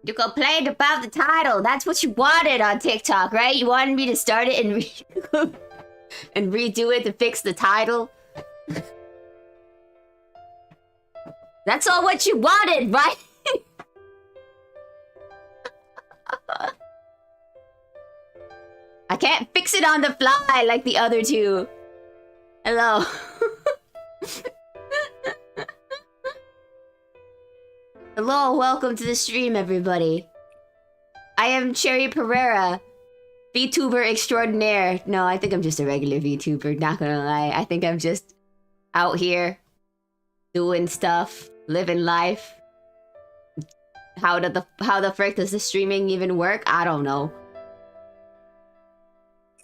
You complained about the title. That's what you wanted on TikTok, right? You wanted me to start it and and redo it to fix the title. That's all what you wanted, right? I can't fix it on the fly like the other two. Hello. Hello, welcome to the stream, everybody. I am Cherry Pereira, VTuber extraordinaire. No, I think I'm just a regular VTuber, not gonna lie. I think I'm just out here doing stuff, living life. How the frick does the streaming even work? I don't know.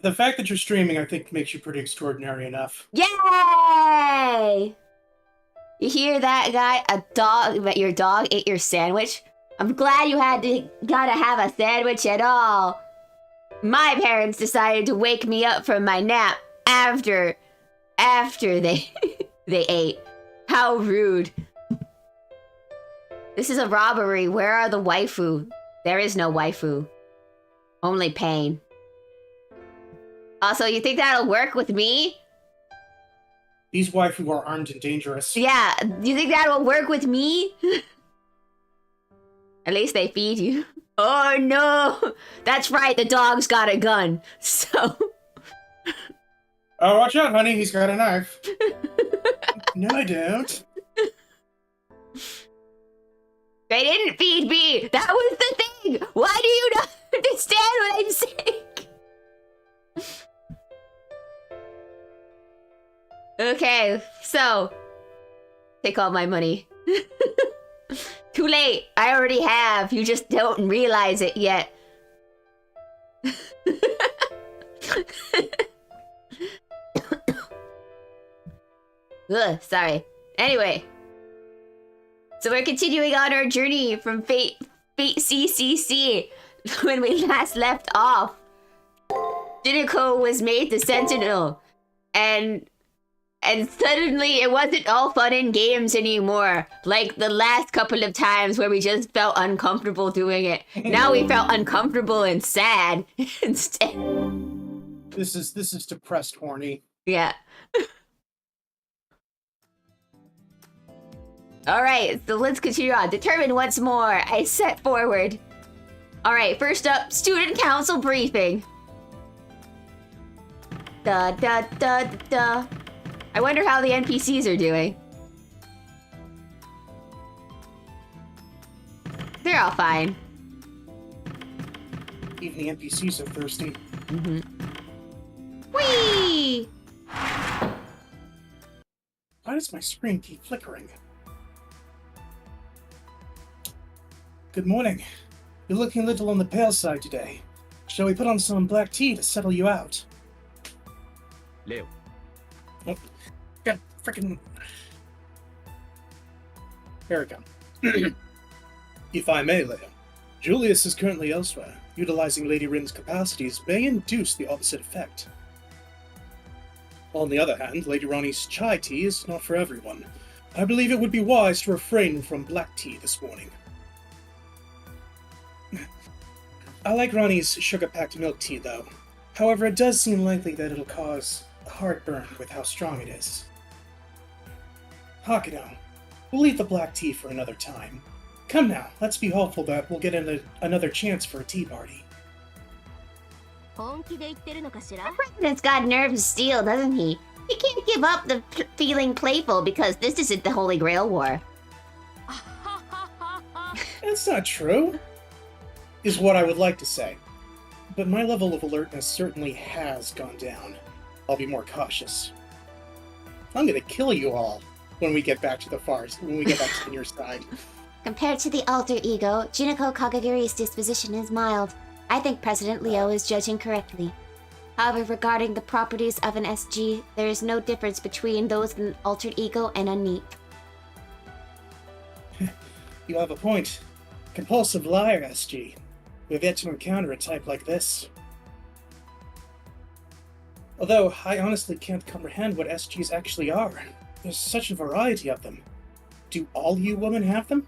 The fact that you're streaming, I think, makes you pretty extraordinary enough. Yay! You hear that, guy? Your dog ate your sandwich? I'm glad you gotta have a sandwich at all. My parents decided to wake me up from my nap after they they ate. How rude. This is a robbery. Where are the waifu? There is no waifu. Only pain. Also, you think that'll work with me? These waifu are armed and dangerous. Yeah, you think that'll work with me? At least they feed you. Oh no! That's right, the dog's got a gun. So... Oh, watch out, honey, he's got a knife. No, I don't. They didn't feed me! That was the thing! Why do you not understand what I'm saying? Okay, so... Take all my money. Too late! I already have, you just don't realize it yet. Ugh, sorry. Anyway. So we're continuing on our journey from Fate CCC when we last left off. Jinako was made the Sentinel, and suddenly it wasn't all fun and games anymore, like the last couple of times where we just felt uncomfortable doing it. Now we felt uncomfortable and sad instead. This is depressed, horny. Yeah. Alright, so let's continue on. Determine once more. I set forward. Alright, first up, student council briefing. Da da da da da. I wonder how the NPCs are doing. They're all fine. Even the NPCs are thirsty. Mm-hmm. Whee! Why does my screen keep flickering? Good morning. You're looking a little on the pale side today. Shall we put on some black tea to settle you out? Leo. Oh, God, frickin'... Here we go. If I may, Leo, Julius is currently elsewhere. Utilizing Lady Rin's capacities may induce the opposite effect. On the other hand, Lady Ronnie's chai tea is not for everyone. I believe it would be wise to refrain from black tea this morning. I like Ronnie's sugar-packed milk tea, though. However, it does seem likely that it'll cause heartburn with how strong it is. Hakuno, we'll leave the black tea for another time. Come now, let's be hopeful that we'll get another chance for a tea party. The president's got nerves of steel, doesn't he? He can't give up the feeling playful because this isn't the Holy Grail War. That's not true, is what I would like to say. But my level of alertness certainly has gone down. I'll be more cautious. I'm gonna kill you all when we get back to the near side. Compared to the alter ego, Jinako Kagagiri's disposition is mild. I think President Leo is judging correctly. However, regarding the properties of an SG, there is no difference between those in altered ego and unneat. You have a point. Compulsive liar, SG. We've yet to encounter a type like this. Although, I honestly can't comprehend what SGs actually are. There's such a variety of them. Do all you women have them?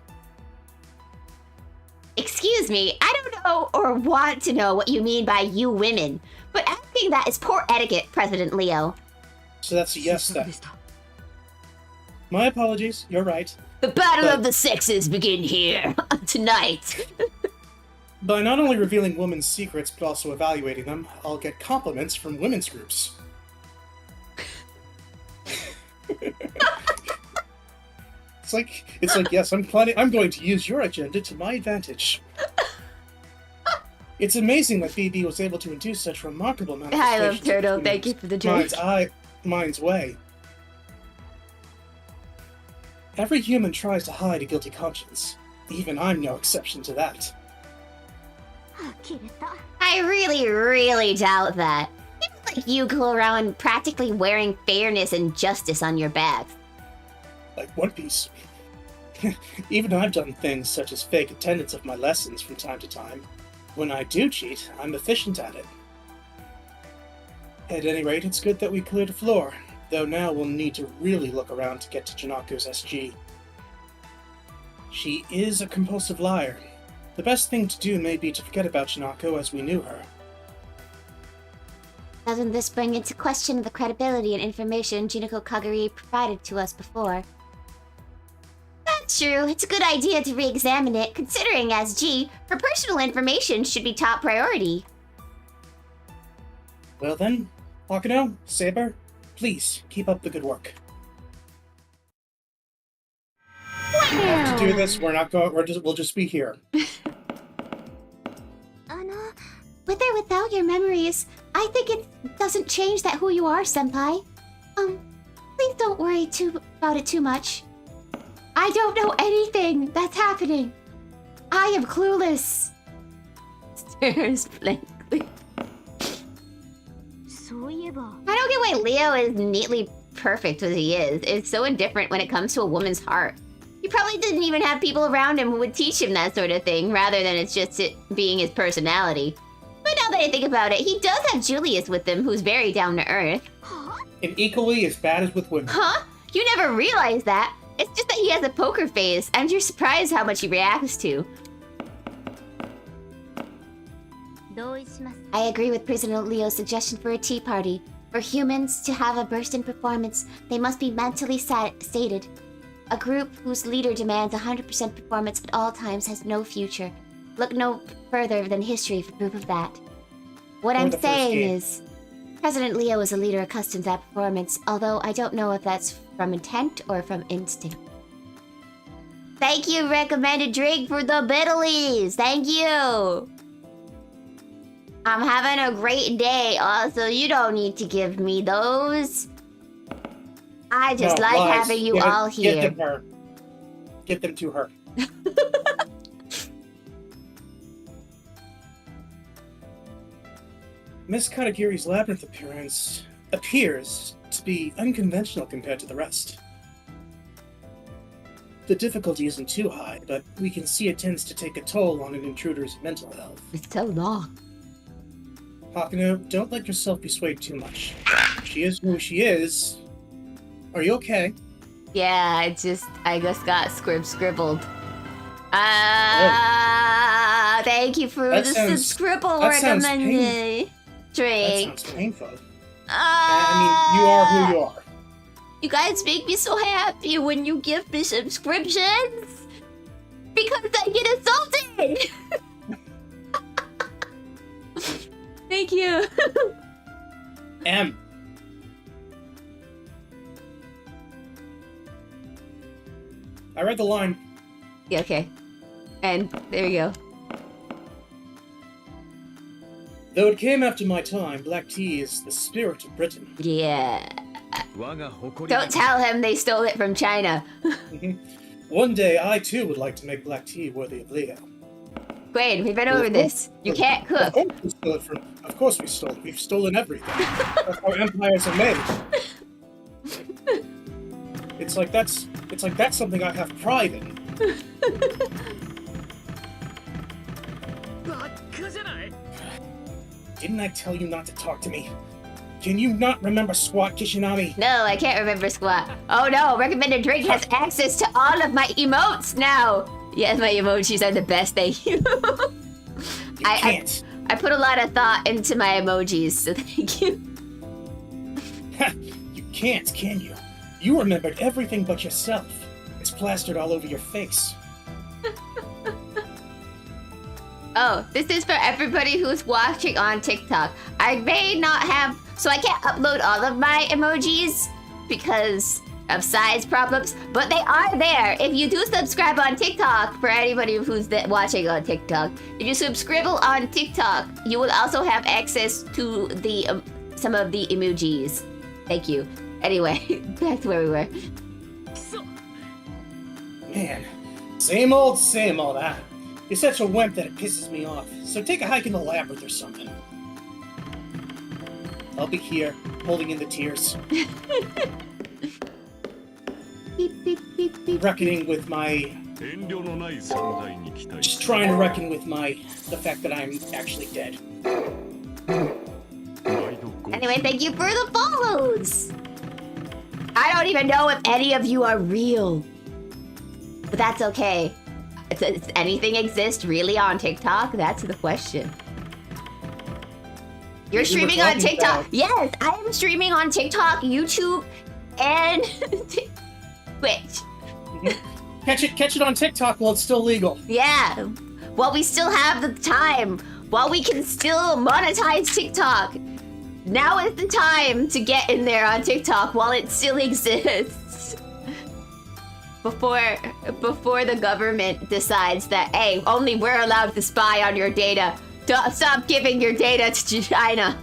Excuse me, I don't know or want to know what you mean by you women, but asking that is poor etiquette, President Leo. So that's a yes then. My apologies, you're right. The battle But- of the sexes begin here, tonight. By not only revealing women's secrets, but also evaluating them, I'll get compliments from women's groups. It's like, yes, I'm going to use your agenda to my advantage. It's amazing that BB was able to induce such remarkable I manifestations. love Turtle, of thank you for the drink. Mind's way. Every human tries to hide a guilty conscience. Even I'm no exception to that. I really, really doubt that. People like you go around practically wearing fairness and justice on your back. Like One Piece. Even I've done things such as fake attendance of my lessons from time to time. When I do cheat, I'm efficient at it. At any rate, it's good that we cleared the floor, though now we'll need to really look around to get to Jinako's SG. She is a compulsive liar. The best thing to do may be to forget about Jinako as we knew her. Doesn't this bring into question the credibility and information Jinako Kagari provided to us before? That's true. It's a good idea to re-examine it, considering as G, her personal information should be top priority. Well then, Akano, Saber, please keep up the good work. To do this, we'll just be here. With or without your memories, I think it doesn't change that who you are, Senpai. Please don't worry about it too much. I don't know anything that's happening. I am clueless. Stares blankly. I don't get why Leo is neatly perfect as he is. It's so indifferent when it comes to a woman's heart. He probably didn't even have people around him who would teach him that sort of thing, rather than it's just it being his personality. But now that I think about it, he does have Julius with him, who's very down to earth. And equally as bad as with women. Huh? You never realized that. It's just that he has a poker face, and you're surprised how much he reacts to. I agree with President Leo's suggestion for a tea party. For humans to have a burst in performance, they must be mentally sated. A group whose leader demands 100% performance at all times has no future. Look no further than history for proof of that. What Or I'm the first saying game. is, President Leo is a leader accustomed to that performance, although I don't know if that's from intent or from instinct. Thank you, recommended drink for the Biddlies. Thank you. I'm having a great day. Also, you don't need to give me those. I just No, like lies. having you Give it- all here. Give them her. Give them to her. Miss Katagiri's labyrinth appears to be unconventional compared to the rest. The difficulty isn't too high, but we can see it tends to take a toll on an intruder's mental health. It's so long. Hakuno, don't let yourself be swayed too much. She is who she is. Are you okay? Yeah, I just got scribbled. Thank you for That the sounds- scribble that sounds recommended That drink. sounds painful. I mean, you are who you are. You guys make me so happy when you give me subscriptions because I get assaulted. Thank you. M. I read the line. Yeah, okay. And there you go. Though it came after my time, black tea is the spirit of Britain. Yeah. 我が誇り Don't tell him they stole it from China. One day, I too would like to make black tea worthy of Leo. Quaid, we've been over this. You can't cook. Of course we stole it. We've stolen everything. That's how empires are made. It's like that's something I have pride in. バカじゃない Didn't I tell you not to talk to me? Can you not remember squat, Kishinami? No, I can't remember squat. Oh no, recommended drink has access to all of my emotes now. Yes, my emojis are the best, thank you. You can't. I put a lot of thought into my emojis, so thank you. You can't, can you? You remembered everything but yourself. It's plastered all over your face. Oh, this is for everybody who's watching on TikTok. I may not have... So I can't upload all of my emojis because of size problems, but they are there. If you do subscribe on TikTok, for anybody who's watching on TikTok, if you subscribe on TikTok, you will also have access to the some of the emojis. Thank you. Anyway, back to where we were. Man, same old, huh? You're such a wimp that it pisses me off. So take a hike in the labyrinth or something. I'll be here, holding in the tears. Beep, beep, beep, beep. Reckoning with my... Just trying to reckon with the fact that I'm actually dead. Anyway, thank you for the follows! I don't even know if any of you are real. But that's okay. Does anything exist really on TikTok? That's the question. You're streaming on TikTok? Yes, I am streaming on TikTok, YouTube, and Twitch. Catch it on TikTok while it's still legal. Yeah, while we still have the time, while we can still monetize TikTok. Now is the time to get in there on TikTok while it still exists. Before the government decides that, hey, only we're allowed to spy on your data. Stop giving your data to China.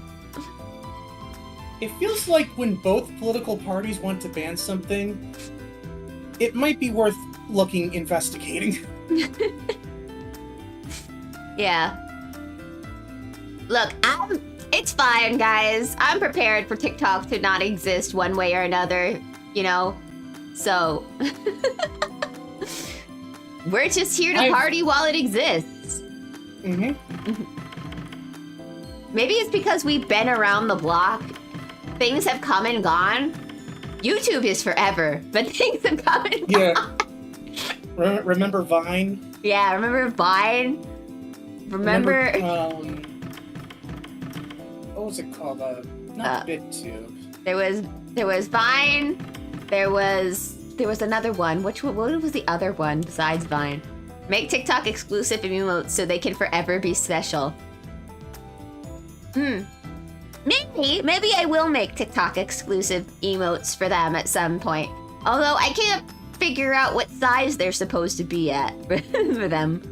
It feels like when both political parties want to ban something, it might be worth investigating. Yeah. Look, it's fine, guys. I'm prepared for TikTok to not exist one way or another, you know? So... we're just here to party while it exists. Maybe it's because we've been around the block. Things have come and gone. YouTube is forever, but things have come and gone. Remember Vine? Yeah, remember Vine? Remember what was it called? Not BitTube. There was Vine. There was another one. What was the other one besides Vine? Make TikTok exclusive emotes so they can forever be special. Maybe I will make TikTok exclusive emotes for them at some point. Although I can't figure out what size they're supposed to be at for them.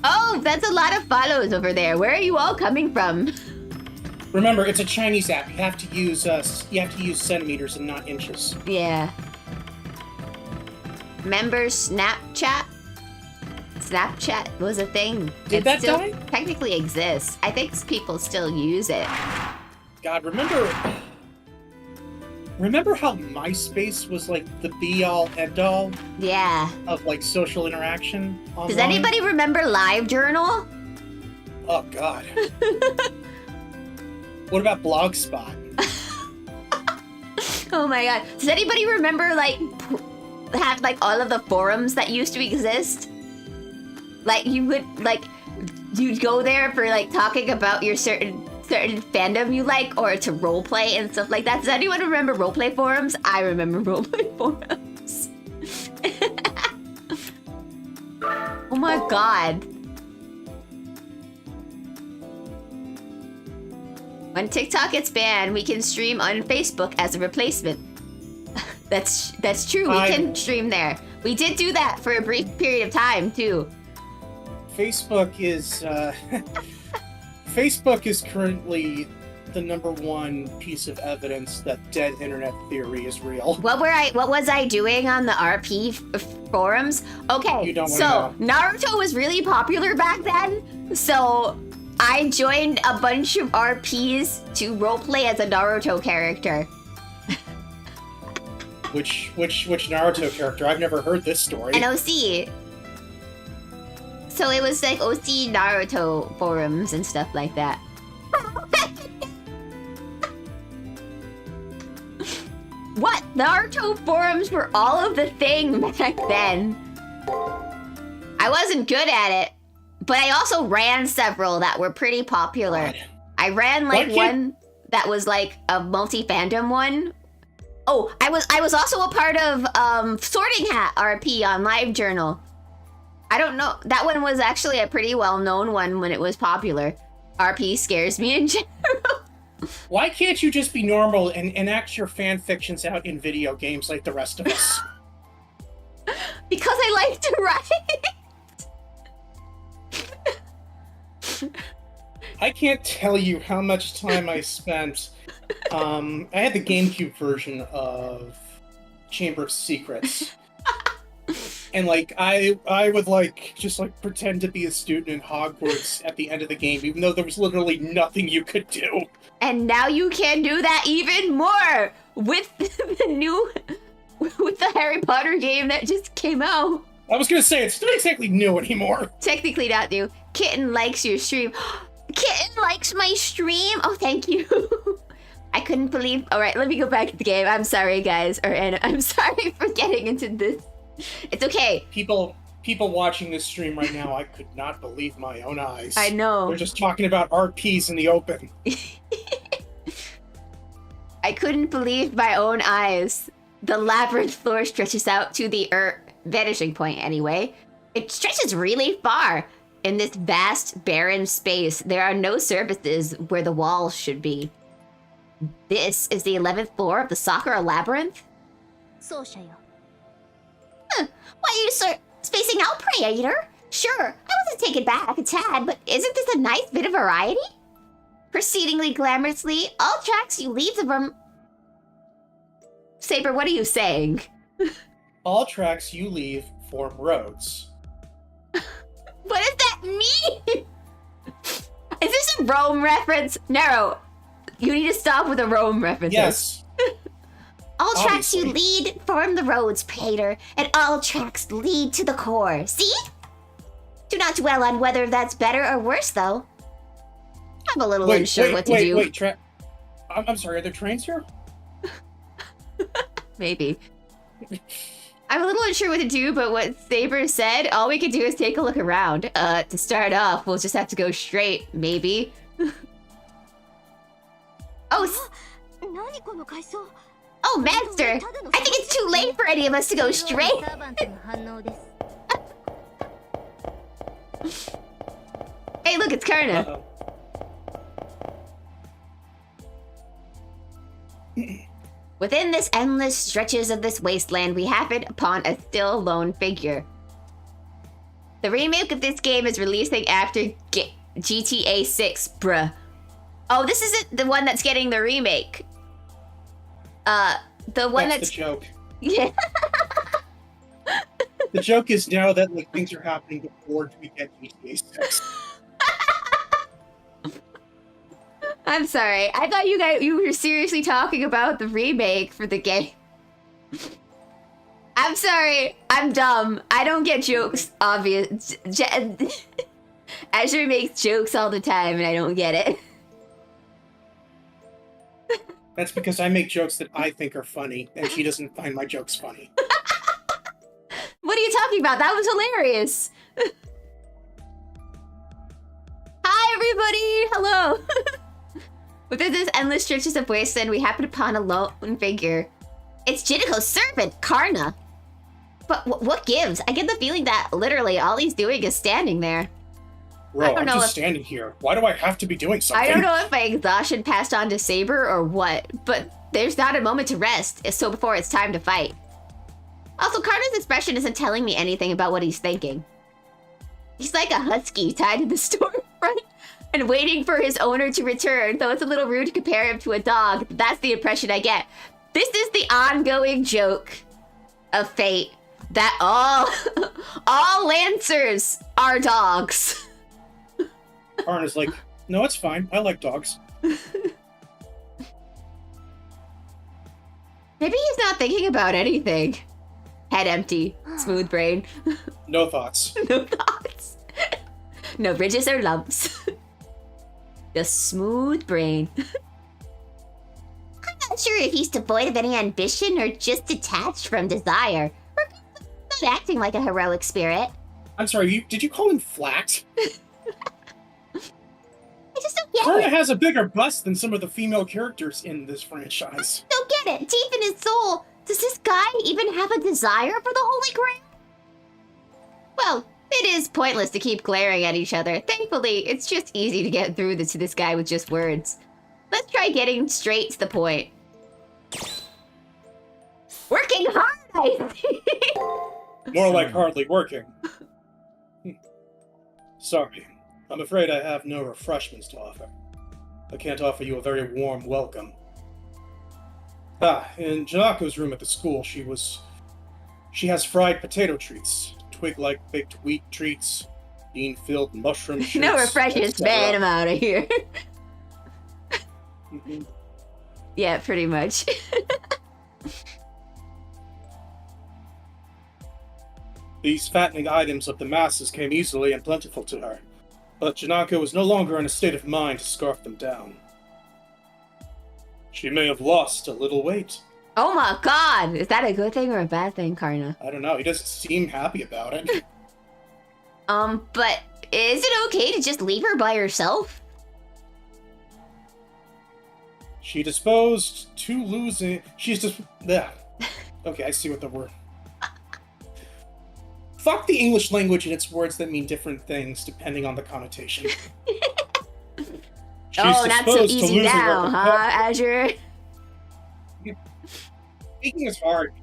Oh, that's a lot of follows over there. Where are you all coming from? Remember, it's a Chinese app. You have to use centimeters and not inches. Yeah. Remember Snapchat? Snapchat was a thing. Did that die? Technically exists. I think people still use it. God, remember how MySpace was like the be-all, end-all? Yeah. Of like social interaction online? Does anybody remember LiveJournal? Oh God. What about Blogspot? Oh my God. Does anybody remember have all of the forums that used to exist? Like you'd go there for talking about your certain fandom you like, or to roleplay and stuff like that. Does anyone remember roleplay forums? I remember roleplay forums. Oh my God. When TikTok gets banned, we can stream on Facebook as a replacement. That's true. We can stream there. We did do that for a brief period of time too. Facebook is currently the #1 piece of evidence that dead internet theory is real. What was I doing on the RP forums? Okay, You don't so wanna know. Naruto was really popular back then, so I joined a bunch of RPs to roleplay as a Naruto character. Which Naruto character? I've never heard this story. An OC. So it was like OC Naruto forums and stuff like that. What? Naruto forums were all of the thing back then. I wasn't good at it, but I also ran several that were pretty popular. God. I ran like Why can't- one that was like a multi-fandom one. Oh, I was also a part of Sorting Hat RP on LiveJournal. I don't know. That one was actually a pretty well-known one when it was popular. RP scares me in general. Why can't you just be normal and act your fan fictions out in video games like the rest of us? Because I like to write. I can't tell you how much time I spent. I had the GameCube version of Chamber of Secrets. And like I would like just like pretend to be a student in Hogwarts at the end of the game, even though there was literally nothing you could do. And now you can do that even more with with the Harry Potter game that just came out. I was gonna say it's not exactly new anymore. Technically not new. Kitten likes your stream. Kitten likes my stream. Oh, thank you. I couldn't believe. All right, let me go back to the game. I'm sorry, guys. Or Anna, I'm sorry for getting into this. It's okay. People watching this stream right now, I could not believe my own eyes. I know. They're just talking about RPs in the open. I couldn't believe my own eyes. The labyrinth floor stretches out to the vanishing point anyway. It stretches really far. In this vast, barren space, there are no surfaces where the walls should be. This is the 11th floor of the Sakura Labyrinth? Why are you spacing out, Praetor? Sure, I wasn't taken back a tad, but isn't this a nice bit of variety? Proceedingly glamorously, all tracks you leave from... Saber, what are you saying? All tracks you leave form roads. What does that mean? Is this a Rome reference? Nero, you need to stop with the Rome references. Yes. All tracks you Obviously. lead form the roads, Praetor, and all tracks lead to the core. See? Do not dwell on whether that's better or worse, though. I'm a little unsure what to do. I'm sorry, are there trains here? Maybe. I'm a little unsure what to do, but what Saber said, all we can do is take a look around. To start off, we'll just have to go straight, maybe. Oh, oh, Master! I think it's too late for any of us to go straight! Hey, look, it's Karna. Uh-oh. Within this endless stretches of this wasteland, we happen upon a still lone figure. The remake of this game is releasing after GTA 6, bruh. Oh, this isn't the one that's getting the remake. The one That's the joke. Yeah. The joke is now that like things are happening before we get GTA 6. I'm sorry. I thought you were seriously talking about the remake for the game. I'm sorry. I'm dumb. I don't get jokes, obvious. Azure makes jokes all the time and I don't get it. That's because I make jokes that I think are funny, and she doesn't find my jokes funny. What are you talking about? That was hilarious. Hi, everybody. Hello. Within this endless stretches of wasteland, we happen upon a lone figure. It's Jinako's servant, Karna. But what gives? I get the feeling that literally all he's doing is standing there. Bro, don't I'm know just if- standing here. Why do I have to be doing something? I don't know if my exhaustion passed on to Saber or what, but there's not a moment to rest, so before it's time to fight. Also, Karna's expression isn't telling me anything about what he's thinking. He's like a husky tied to the storefront and waiting for his owner to return, though it's a little rude to compare him to a dog. That's the impression I get. This is the ongoing joke of fate, that all Lancers are dogs. Karna's like, no, it's fine. I like dogs. Maybe he's not thinking about anything. Head empty, smooth brain. No thoughts. No thoughts. No ridges or lumps. Just smooth brain. I'm not sure if he's devoid of any ambition or just detached from desire. Or not acting like a heroic spirit. I'm sorry, did you call him flat? I just don't get Karna it. has a bigger bust than some of the female characters in this franchise. Don't get it. Deep in his soul, does this guy even have a desire for the Holy Grail? Well, it is pointless to keep glaring at each other. Thankfully, it's just easy to get through to this guy with just words. Let's try getting straight to the point. Working hard, I think. More like hardly working. Sorry, I'm afraid I have no refreshments to offer. I can't offer you a very warm welcome. In Janako's room at the school, she has fried potato treats, twig-like baked wheat treats, bean-filled mushroom shoots. No refreshments, man, I'm out of here. Mhm. Yeah, pretty much. These fattening items of the masses came easily and plentiful to her, but Jinako was no longer in a state of mind to scarf them down. She may have lost a little weight. Oh my god! Is that a good thing or a bad thing, Karna? I don't know, he doesn't seem happy about it. But is it okay to just leave her by herself? She disposed to losing... She's just... Yeah. Okay, I see what the word... Fuck the English language and its words that mean different things depending on the connotation. She's Oh, not so disposed to easy losing her now, huh, Azure? Speaking is hard.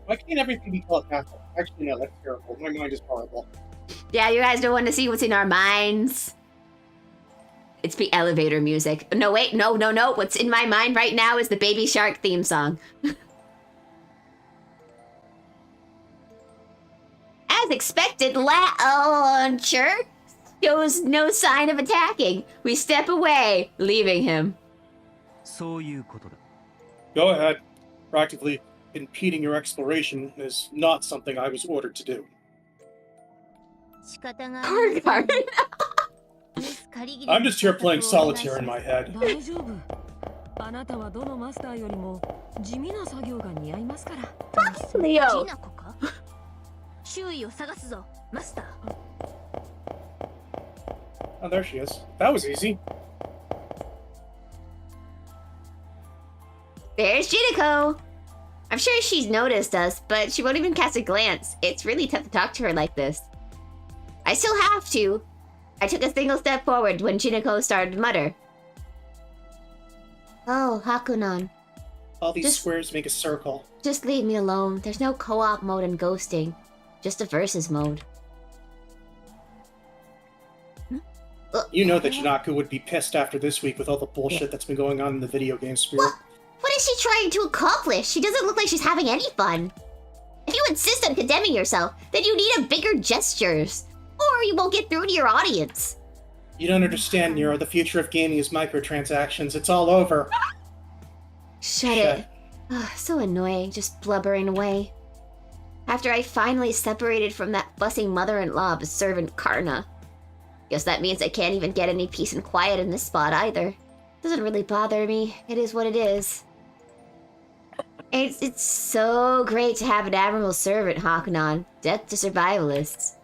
Why can't everything be telepathic? Actually, no, that's terrible. My mind is horrible. Yeah, you guys don't want to see what's in our minds. It's the elevator music. No, wait, no. What's in my mind right now is the Baby Shark theme song. As expected, launcher shows no sign of attacking. We step away, leaving him. そういうことだ。 Go ahead. Practically impeding your exploration is not something I was ordered to do. Card. I'm just here playing solitaire in my head. 大丈夫。あなたはどのマスターよりも地味な作業が似合いますから。 Leo. 周囲を探すぞ、マスター。 Oh, there she is. That was easy. There's Jinako. I'm sure she's noticed us, but she won't even cast a glance. It's really tough to talk to her like this. I still have to. I took a single step forward when Jinako started to mutter. Oh, Hakunan. All these Just- squares make a circle. Just leave me alone. There's no co-op mode in ghosting. Just a versus mode. You know that Jinako would be pissed after this week with all the bullshit that's been going on in the video game sphere. What is she trying to accomplish? She doesn't look like she's having any fun. If you insist on condemning yourself, then you need a bigger gestures. Or you won't get through to your audience. You don't understand, Nero. The future of gaming is microtransactions. It's all over. Shut it. Ugh, so annoying, just blubbering away. After I finally separated from that fussing mother-in-law of a servant Karna. Guess that means I can't even get any peace and quiet in this spot either. Doesn't really bother me. It is what it is. It's so great to have an admirable servant, Hakunan. Death to survivalists.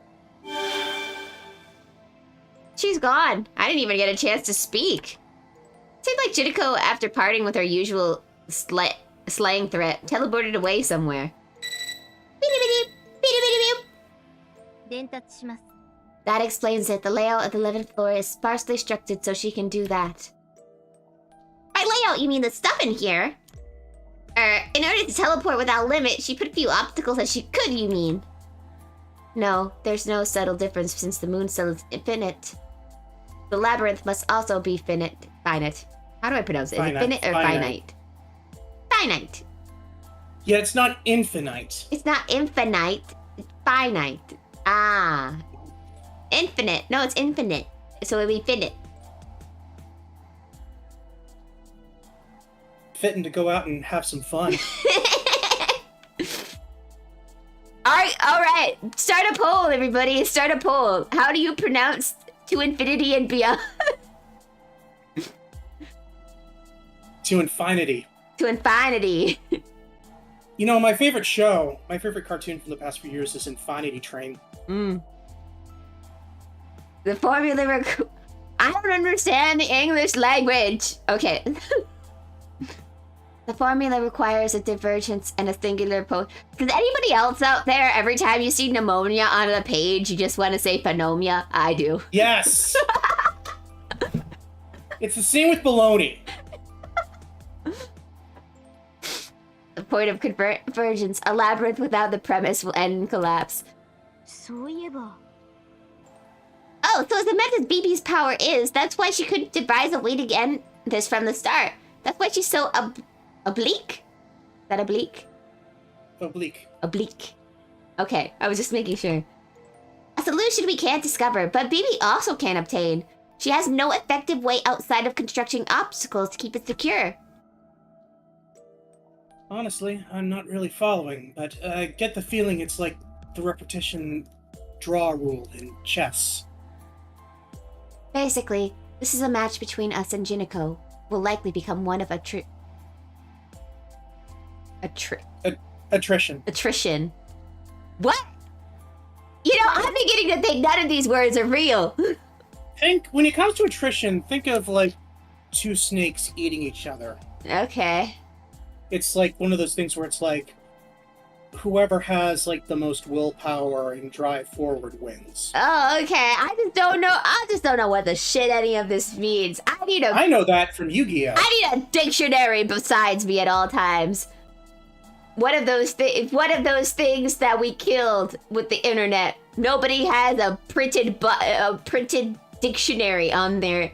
She's gone. I didn't even get a chance to speak. Seemed like Jinako, after parting with her usual slang threat, teleported away somewhere. That explains it. The layout of the 11th floor is sparsely structured so she can do that. By layout, you mean the stuff in here? In order to teleport without limit, she put a few obstacles as she could, you mean? No, there's no subtle difference since the moon cell is infinite. The labyrinth must also be finite. How do I pronounce it? Is it Finite. finite or finite? Finite. Yeah, it's not infinite. It's not infinite. It's finite. Ah. Infinite. No, it's infinite. So it'll be finite. Fitting to go out and have some fun. Alright. Start a poll, everybody. Start a poll. How do you pronounce to infinity and beyond? To infinity. To infinity. You know, my favorite show, my favorite cartoon from the past few years is Infinity Train. The formula I don't understand the English language. Okay. The formula requires a divergence and a singular Does anybody else out there, every time you see pneumonia on the page, you just want to say phenomia? I do. Yes! It's the same with baloney. The point of convergence, a labyrinth without the premise will end in collapse. そういえば Oh, so as immense as BB's power is, that's why she couldn't devise a way to end this from the start. That's why she's so oblique? Is that oblique? Oblique. Oblique. Okay, I was just making sure. A solution we can't discover, but BB also can't obtain. She has no effective way outside of constructing obstacles to keep it secure. Honestly, I'm not really following, but I get the feeling it's like the repetition draw rule in chess. Basically, this is a match between us and Jinako. Will likely become one of Attrition. Attrition. What? You know, I'm beginning to think none of these words are real. When it comes to attrition, think of like two snakes eating each other. Okay. It's like one of those things where it's like whoever has like the most willpower and drive forward wins. Oh, okay. I just don't know what the shit any of this means. I know that from Yu-Gi-Oh! I need a dictionary besides me at all times. One of those things that we killed with the internet. Nobody has a printed dictionary on their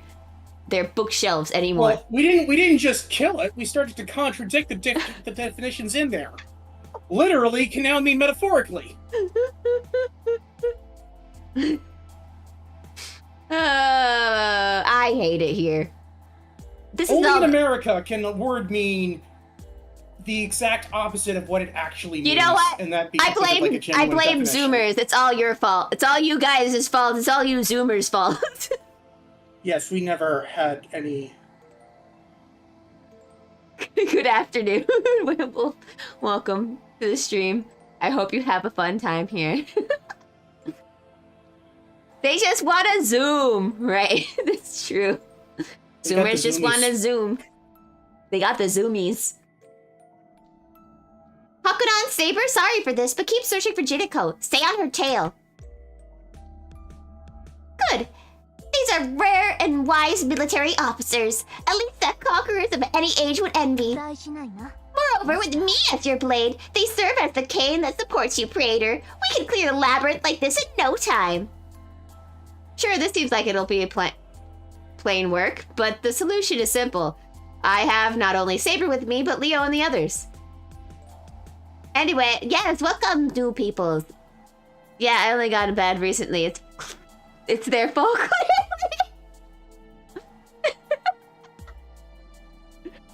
bookshelves anymore. Well, we didn't just kill it. We started to contradict the definitions in there. Literally can now mean metaphorically. I hate it here. Only in America can a word mean the exact opposite of what it actually means. You know what? And that I blame definition. Zoomers. It's all your fault. It's all you guys' fault. It's all you Zoomers' fault. Yes, we never had any. Good afternoon. Welcome to the stream. I hope you have a fun time here. They just want to zoom, right? That's true. Zoomers just want to zoom. They got the zoomies. Hakudan, Saber, sorry for this, but keep searching for Jinako. Stay on her tail. Good. These are rare and wise military officers. At least that conquerors of any age would envy. Moreover, with me as your blade, they serve as the cane that supports you, Praetor. We can clear a labyrinth like this in no time. Sure, this seems like it'll be a plain work, but the solution is simple. I have not only Saber with me, but Leo and the others. Anyway, yes, welcome, new peoples. Yeah, I only got in bed recently. It's their fault.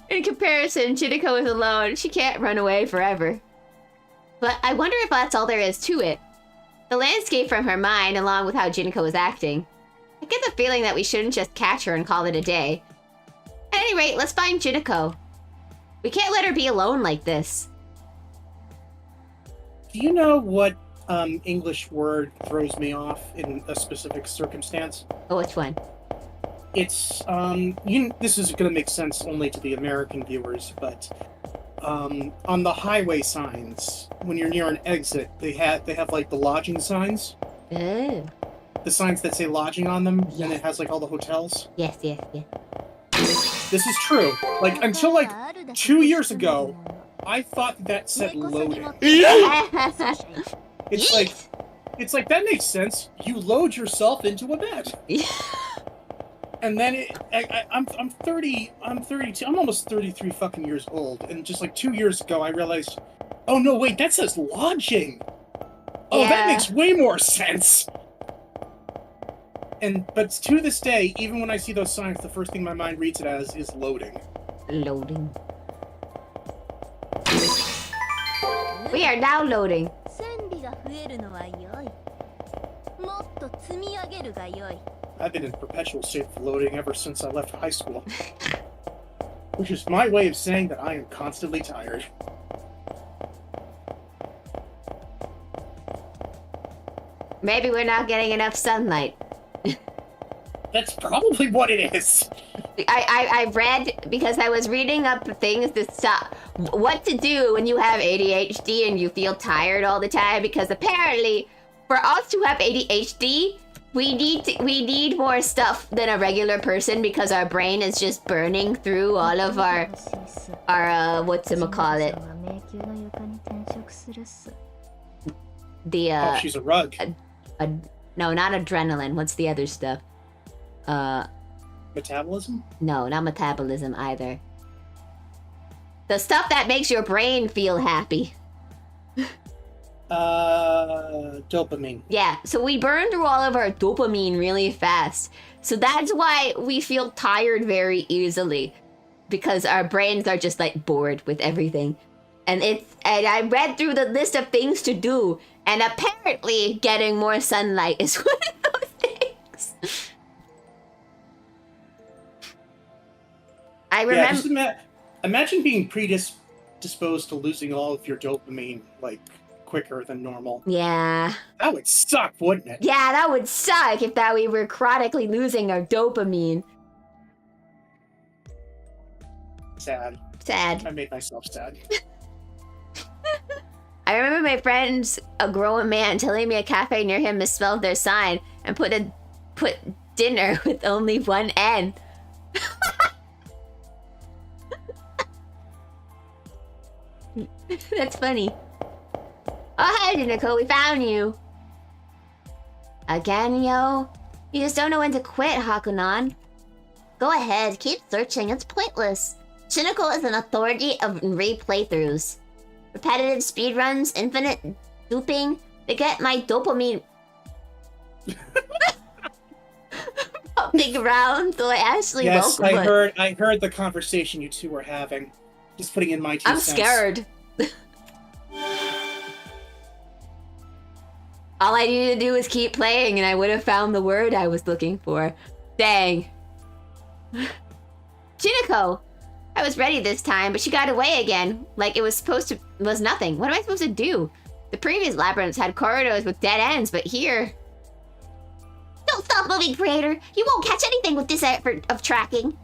In comparison, Jinako is alone. She can't run away forever. But I wonder if that's all there is to it. The landscape from her mind, along with how Jinako is acting. I get the feeling that we shouldn't just catch her and call it a day. At any rate, let's find Jinako. We can't let her be alone like this. Do you know what English word throws me off in a specific circumstance? Oh, which one? It's this is going to make sense only to the American viewers, but on the highway signs, when you're near an exit, they have like the lodging signs. Oh. The signs that say lodging on them, Yes. and it has like all the hotels. Yes. This is true. Like until like 2 years ago, I thought that said loading. It's like that makes sense. You load yourself into a bed. And then I'm 30. I'm 32. I'm almost 33 fucking years old. And just like 2 years ago, I realized, oh no, wait, that says lodging. Oh, that makes way more sense. But to this day, even when I see those signs, the first thing my mind reads it as is loading. Loading. We are now loading. I've been in perpetual state of loading ever since I left high school. Which is my way of saying that I am constantly tired. Maybe we're not getting enough sunlight. That's probably what it is. I read, because I was reading up things that stop what to do when you have ADHD and you feel tired all the time, because apparently for us to have ADHD, we need more stuff than a regular person, because our brain is just burning through all of our whatchamacallit. The Oh, she's a rug. no, not adrenaline. What's the other stuff? Metabolism? No, not metabolism either. The stuff that makes your brain feel happy. Dopamine. Yeah, so we burn through all of our dopamine really fast. So that's why we feel tired very easily, because our brains are just like bored with everything. And I read through the list of things to do, and apparently getting more sunlight is one of those things. I remember. Yeah, just imagine being predisposed to losing all of your dopamine, like, quicker than normal. Yeah. That would suck, wouldn't it? Yeah, that would suck if we were chronically losing our dopamine. Sad. Sad. I made myself sad. I remember my friends, a grown man, telling me a cafe near him misspelled their sign and put dinner with only one N. That's funny. Oh, hi, Jinako, we found you. Again, yo? You just don't know when to quit, Hakunan. Go ahead, keep searching, it's pointless. Jinako is an authority of replaythroughs. Repetitive speedruns, infinite duping, they get my dopamine pumping around, so I actually Yes, welcome I heard the conversation you two were having. Just putting in my 2 I'm cents. scared. All I needed to do was keep playing and I would have found the word I was looking for. Dang. Jinako! I was ready this time, but she got away again. Like it was nothing. What am I supposed to do? The previous labyrinths had corridors with dead ends, but here... Don't stop moving, creator! You won't catch anything with this effort of tracking.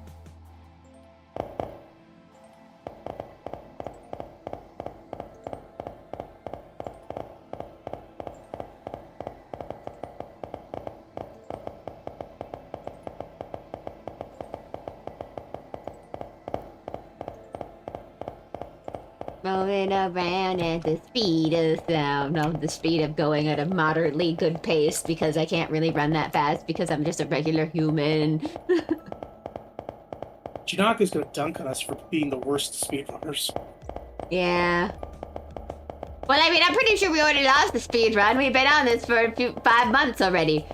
Moving around at the speed of sound. No, the speed of going at a moderately good pace, because I can't really run that fast because I'm just a regular human. Jinako's gonna dunk on us for being the worst speedrunners. Yeah. Well, I mean, I'm pretty sure we already lost the speed run. We've been on this for 5 months already.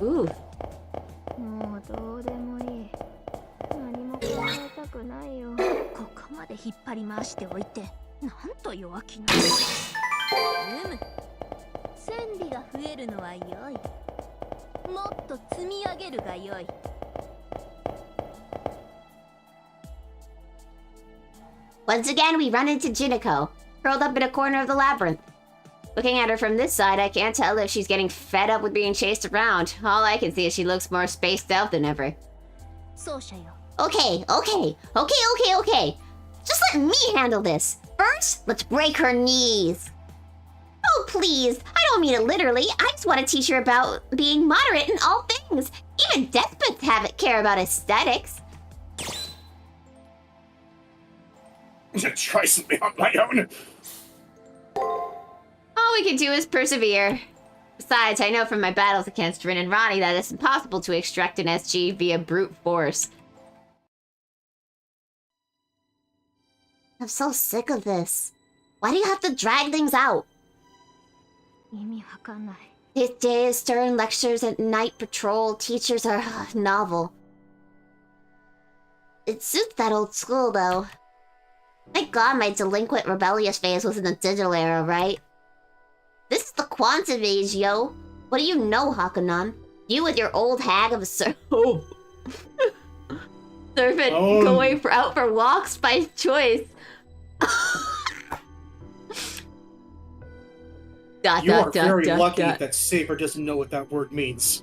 Ooh. もうどうでもいい。何も考えたくないよ。ここまで引っ張り回しておいて、なんと弱気な。線尾が増えるのは良い。もっと積み上げるが良い。Once again, we run into Jinako, curled up in a corner of the labyrinth. Looking at her from this side, I can't tell if she's getting fed up with being chased around. All I can see is she looks more spaced out than ever. 奏者よ。 Okay. Just let me handle this. First, let's break her knees. Oh, please. I don't mean it literally. I just want to teach her about being moderate in all things. Even despots care about aesthetics. Try something on my own. All we can do is persevere. Besides, I know from my battles against Rin and Ronnie that it's impossible to extract an SG via brute force. I'm so sick of this. Why do you have to drag things out? 意味わかんない。 His days, stern lectures at night patrol, teachers are novel. It suits that old school, though. Thank God my delinquent rebellious phase was in the digital era, right? This is the quantum age, yo. What do you know, Hakunan? You with your old hag of a servant going out for walks by choice. You are very lucky that Saber doesn't know what that word means.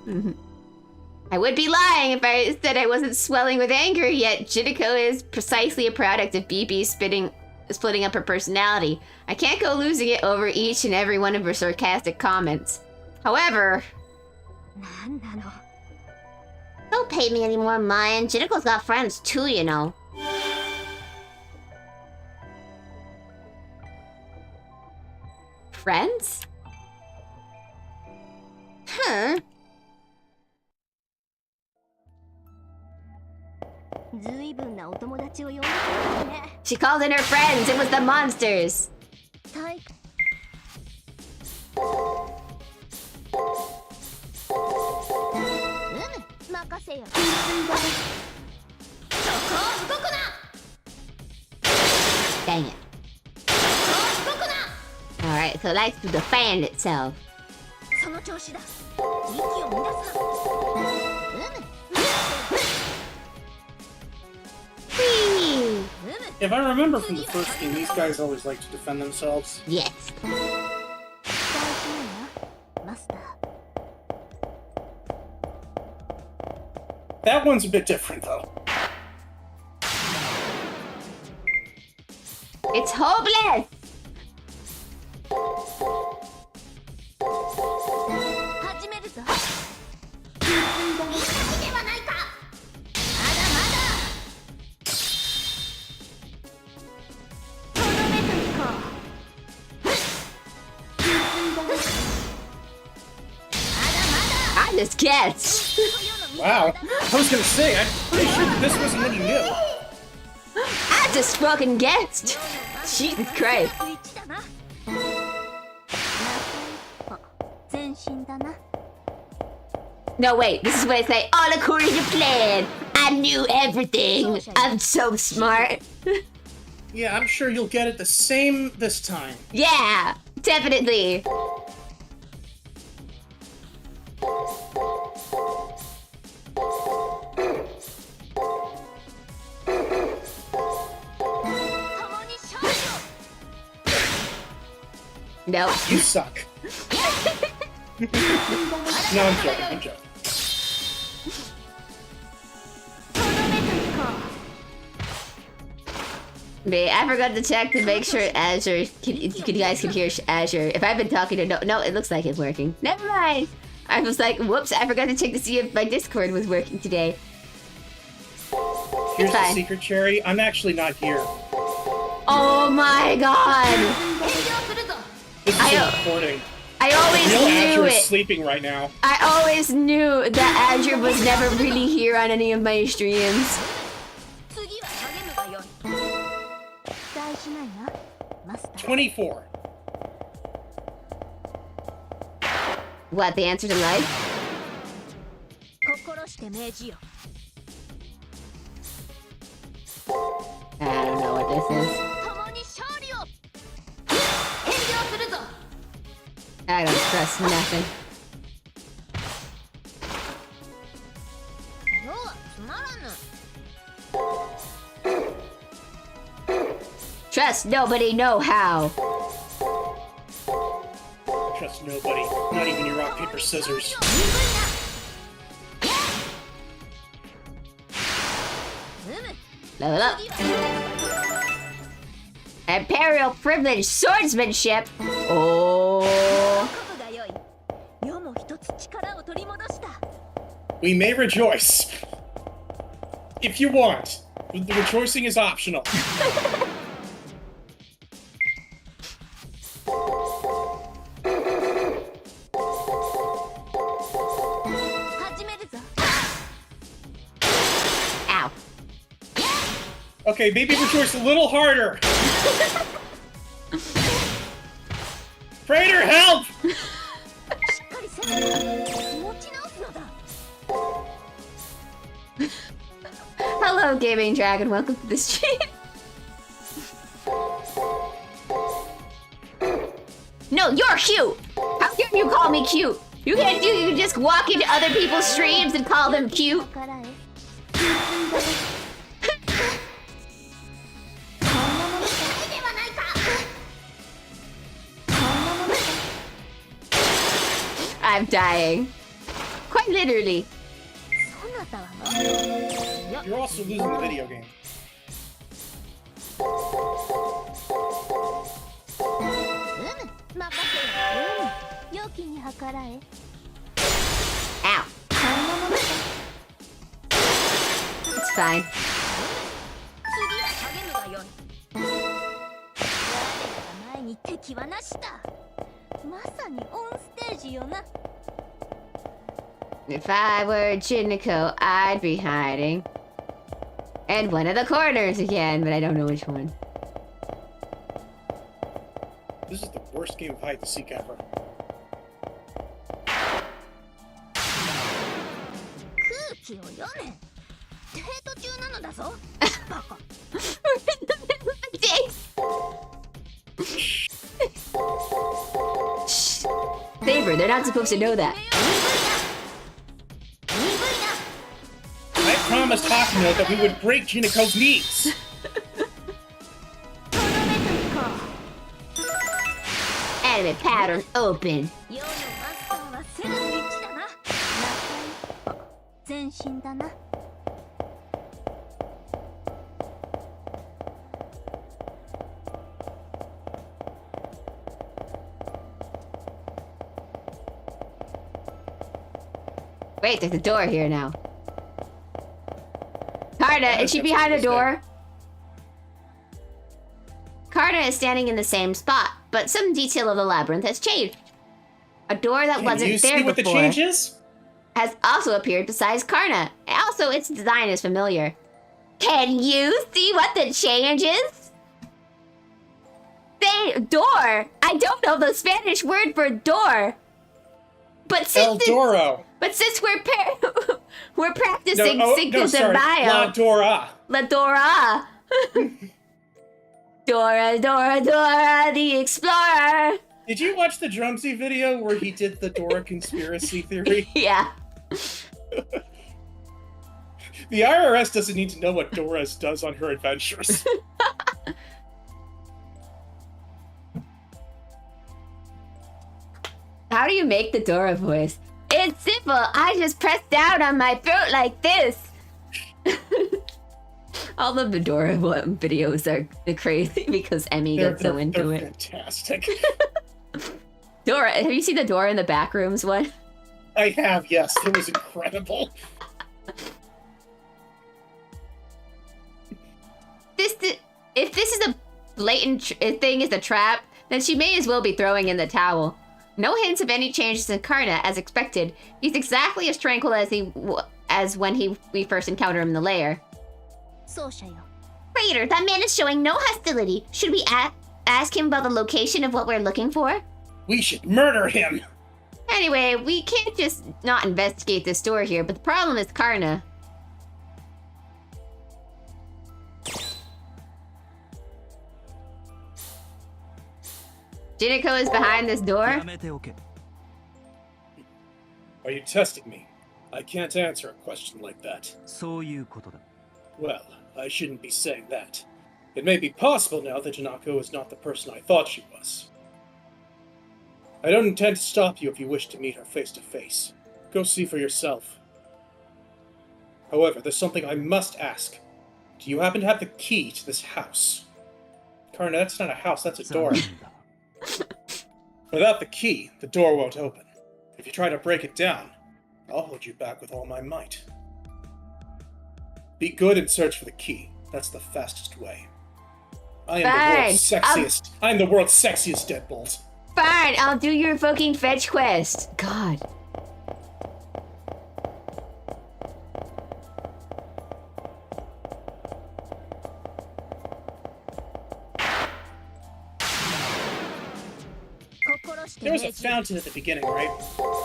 I would be lying if I said I wasn't swelling with anger, yet Jinako is precisely a product of BB splitting up her personality. I can't go losing it over each and every one of her sarcastic comments. However... Don't pay me any more mind. Jinako's got friends too, you know. Friends? Huh? She called in her friends. It was the monsters. Dang it. Alright, so it likes to defend itself. If I remember from the first game, these guys always like to defend themselves. Yes. That one's a bit different, though. It's hopeless! I just guessed. Wow. I was gonna say, I'm pretty sure that this wasn't what you knew. I just fucking guessed. Jesus Christ. No, wait. This is what I say. All according to plan. I knew everything. I'm so smart. Yeah, I'm sure you'll get it the same this time. Yeah, definitely. No. You suck. No, I'm joking. I'm joking. I forgot to check to make sure Azure, you guys can hear Azure. If I've been talking to no, it looks like it's working. Never mind. I was like, whoops, I forgot to check to see if my Discord was working today. Here's the secret, Cherry. I'm actually not here. Oh my god! This is recording. I always knew Azure it. is sleeping right now. I always knew that Azure was never really here on any of my streams. 24. What, the answer to life? I don't know what this is. I don't trust nothing. Trust nobody, no how. Trust nobody, not even your rock, paper, scissors. Level up. Imperial privilege swordsmanship. Oh. We may rejoice. If you want. The rejoicing is optional. Ow. Okay, maybe rejoice a little harder. Praetor, help! Hello, Gaming Dragon. Welcome to the stream. No, you're cute. you call me cute. You can't do. You just walk into other people's streams and call them cute. 計らえ I'm dying. Quite literally. そなたは You're also losing the video game. 任せよ。良きに計らえ。 Ow. It's fine. 次は励むがよい。我らが前に敵はなしだ。まさにオンステージよな。 If I were Jinako, I'd be hiding. And one of the corners again, but I don't know which one. This is the worst game of hide and seek ever. 空気を読め。デート中なのだぞ。バカ。 Shh. Saber, they're not supposed to know that. I promised Hakuno that we would break Jinako's knees! Anime pattern open. 世のマスターは背の道だな。中井。前進だな。 Wait, there's a door here now. Karna, is she behind the door? Karna is standing in the same spot, but some detail of the labyrinth has changed. A door that wasn't there what the before change is? has also appeared besides Karna. Also, its design is familiar. Can you see what the change is? Door! I don't know the Spanish word for door. But since we're practicing Cinco de Mayo. La Dora. La Dora. Dora, Dora, Dora, the Explorer. Did you watch the Drumsy video where he did the Dora conspiracy theory? Yeah. The IRS doesn't need to know what Dora does on her adventures. How do you make the Dora voice? It's simple. I just press down on my throat like this. All of the Dora videos are crazy because Emmy gets so into it. Fantastic. Dora, have you seen the Dora in the Backrooms one? I have, yes. It was incredible. If this is a blatant thing is a trap, then she may as well be throwing in the towel. No hints of any changes in Karna, as expected. He's exactly as tranquil as when we first encountered him in the lair. Raider, that man is showing no hostility. Should we ask him about the location of what we're looking for? We should murder him! Anyway, we can't just not investigate this door here, but the problem is Karna. Jinako is behind this door? Are you testing me? I can't answer a question like that. そういうことだ。 Well, I shouldn't be saying that. It may be possible now that Jinako is not the person I thought she was. I don't intend to stop you if you wish to meet her face to face. Go see for yourself. However, there's something I must ask. Do you happen to have the key to this house? Karna, that's not a house, that's a door. Without the key, the door won't open. If you try to break it down, I'll hold you back with all my might. Be good and search for the key. That's the fastest way. I am the world's sexiest. I'm the world's sexiest deadbolt. Fine, I'll do your fucking fetch quest. God. There was a fountain at the beginning, right?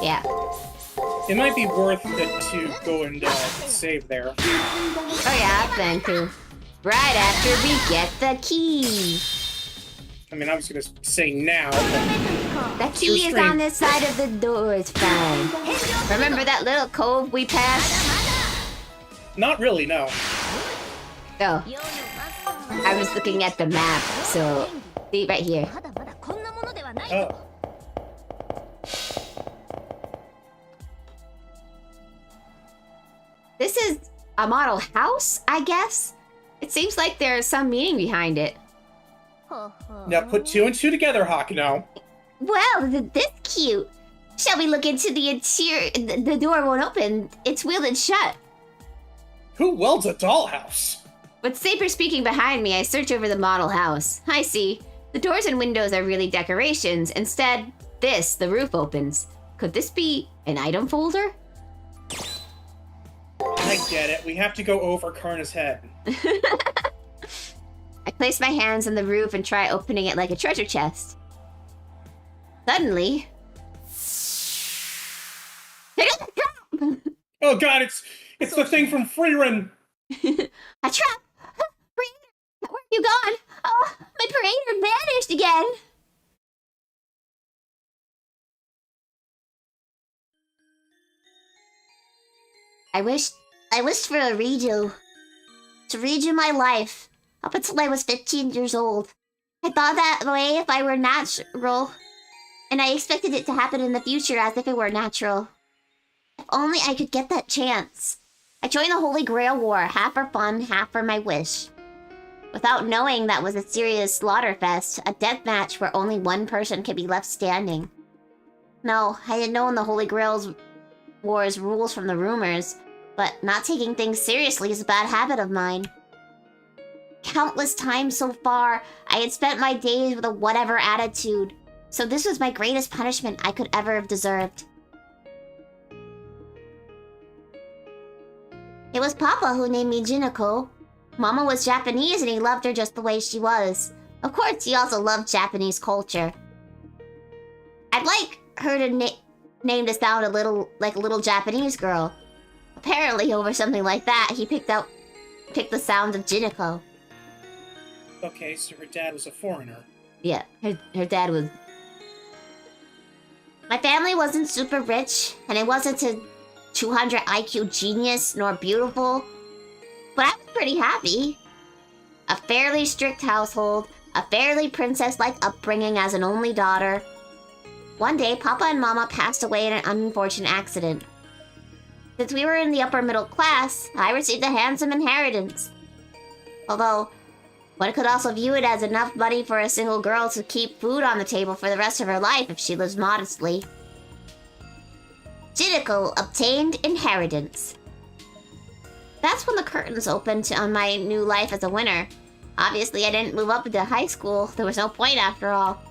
Yeah. It might be worth it to go and save there. Oh yeah, I've been to. Right after we get the key. I mean, I was gonna say now, but The key is on this side of the door, it's fine. Remember that little cove we passed? Not really, no. Oh. I was looking at the map, so... See, right here. まだまだこんなものではない Oh. と This is a model house, I guess? It seems like there's some meaning behind it. ほほ Now put two and two together, Hakuno. Well, this cute. Shall we look into the interior? The door won't open. It's wielded shut. Who welds a dollhouse? With Saber speaking behind me, I search over the model house. I see. The doors and windows are really decorations. Instead, the roof opens. Could this be an item folder? I get it. We have to go over Karna's head. I place my hands on the roof and try opening it like a treasure chest. Suddenly... Oh god, it's the thing from Freerun. A trap! Praetor, where have you gone? Oh, my Praetor vanished again! I wished for a redo. To redo my life. Up until I was 15 years old. I thought that way if I were natural. And I expected it to happen in the future as if it were natural. If only I could get that chance. I joined the Holy Grail War, half for fun, half for my wish. Without knowing that was a serious slaughterfest, a death match where only one person could be left standing. No, I had known the Holy Grail War's rules from the rumors, but not taking things seriously is a bad habit of mine. Countless times so far, I had spent my days with a whatever attitude, so this was my greatest punishment I could ever have deserved. It was Papa who named me Jinako. Mama was Japanese and he loved her just the way she was. Of course, he also loved Japanese culture. I'd like her to name to sound a little like a little Japanese girl. Apparently, over something like that, he picked the sound of Jinako. Okay, so her dad was a foreigner. Yeah, her dad was... My family wasn't super rich, and it wasn't a 200 IQ genius nor beautiful, but I was pretty happy. A fairly strict household, a fairly princess-like upbringing as an only daughter. One day, Papa and Mama passed away in an unfortunate accident. Since we were in the upper middle class, I received a handsome inheritance. Although, one could also view it as enough money for a single girl to keep food on the table for the rest of her life if she lives modestly. Jinako obtained inheritance. That's when the curtains opened on my new life as a winner. Obviously, I didn't move up into high school. There was no point after all.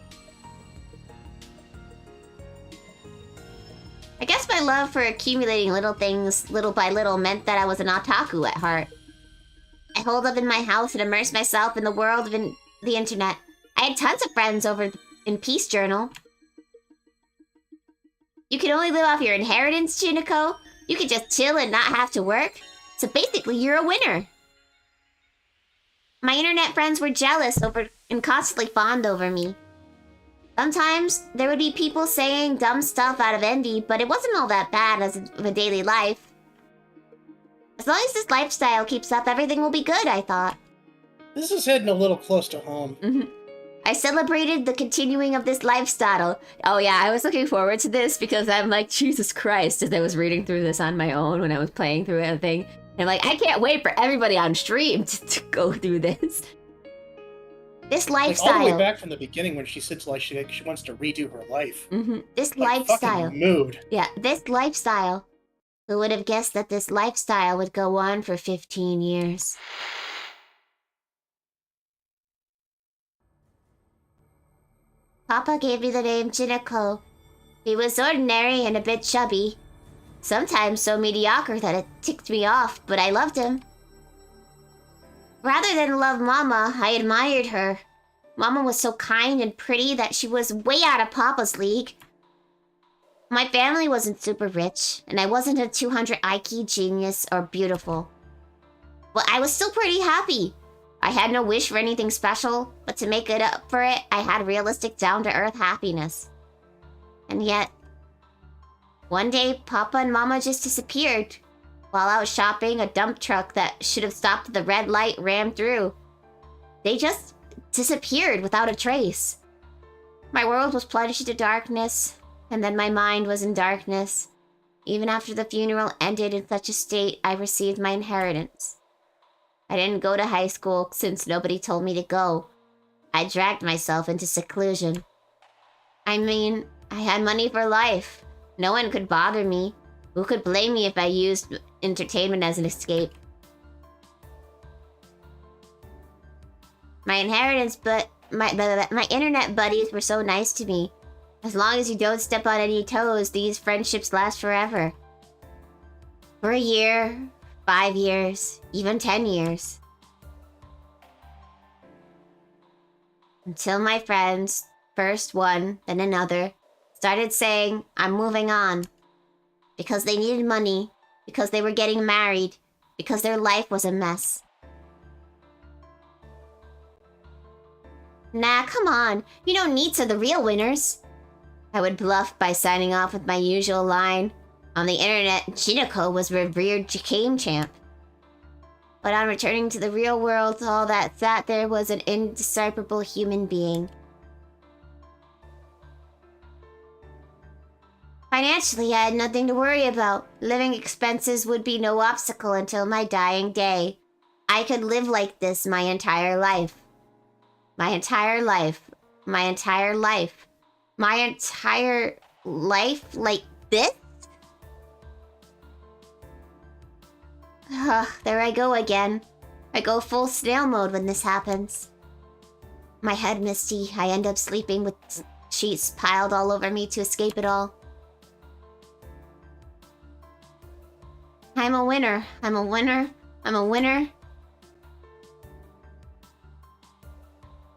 I guess my love for accumulating little things, little by little, meant that I was an otaku at heart. I holed up in my house and immersed myself in the world of the internet. I had tons of friends over in Peace Journal. You can only live off your inheritance, Jinako. You can just chill and not have to work. So basically, you're a winner. My internet friends were jealous and constantly fawned over me. Sometimes, there would be people saying dumb stuff out of envy, but it wasn't all that bad as of a daily life. As long as this lifestyle keeps up, everything will be good, I thought. This is hitting a little close to home. I celebrated the continuing of this lifestyle. Oh yeah, I was looking forward to this because I'm like, Jesus Christ, as I was reading through this on my own when I was playing through everything. And like, I can't wait for everybody on stream to go through this. This Like, lifestyle. all the way back from the beginning when she said like she wants to redo her life. This Like, lifestyle. fucking mood. Yeah, this lifestyle. Who would have guessed that this lifestyle would go on for 15 years? Papa gave me the name Jinako. He was ordinary and a bit chubby. Sometimes so mediocre that it ticked me off, but I loved him. Rather than love Mama, I admired her. Mama was so kind and pretty that she was way out of Papa's league. My family wasn't super rich, and I wasn't a 200 IQ genius or beautiful. But I was still pretty happy. I had no wish for anything special, but to make it up for it, I had realistic down-to-earth happiness. And yet, one day, Papa and Mama just disappeared. While out shopping, a dump truck that should have stopped at the red light rammed through. They just disappeared without a trace. My world was plunged into darkness, and then my mind was in darkness. Even after the funeral ended in such a state, I received my inheritance. I didn't go to high school since nobody told me to go. I dragged myself into seclusion. I mean, I had money for life. No one could bother me. Who could blame me if I used entertainment as an escape? My inheritance, but my internet buddies were so nice to me. As long as you don't step on any toes, these friendships last forever. For a year, 5 years, even 10 years. Until my friends, first one, then another, started saying, I'm moving on. Because they needed money, because they were getting married, because their life was a mess. Nah, come on. You don't need to the real winners. I would bluff by signing off with my usual line. On the internet, Jinako was revered game champ. But on returning to the real world, all that sat there was an indecipherable human being. Financially, I had nothing to worry about. Living expenses would be no obstacle until my dying day. I could live like this my entire life. My entire life. My entire life. My entire life like this? There I go again. I go full snail mode when this happens. My head misty, I end up sleeping with sheets piled all over me to escape it all. I'm a winner. I'm a winner. I'm a winner.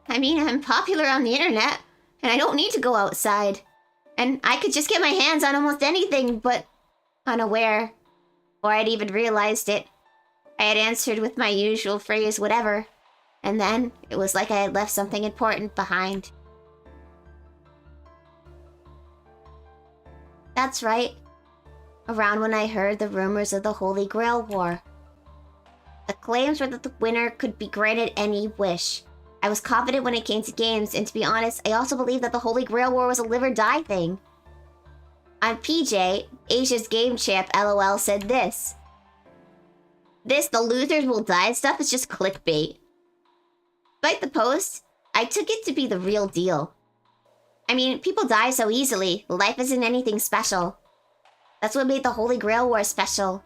I mean, I'm popular on the internet, and I don't need to go outside. And I could just get my hands on almost anything, but unaware. Or I'd even realized it. I had answered with my usual phrase, whatever. And then, it was like I had left something important behind. That's right. Around when I heard the rumors of the Holy Grail War. The claims were that the winner could be granted any wish. I was confident when it came to games, and to be honest, I also believed that the Holy Grail War was a live or die thing. On PJ, Asia's game champ LOL said this. This, the losers will die stuff, is just clickbait. Despite the post, I took it to be the real deal. I mean, people die so easily, life isn't anything special. That's what made the Holy Grail War special.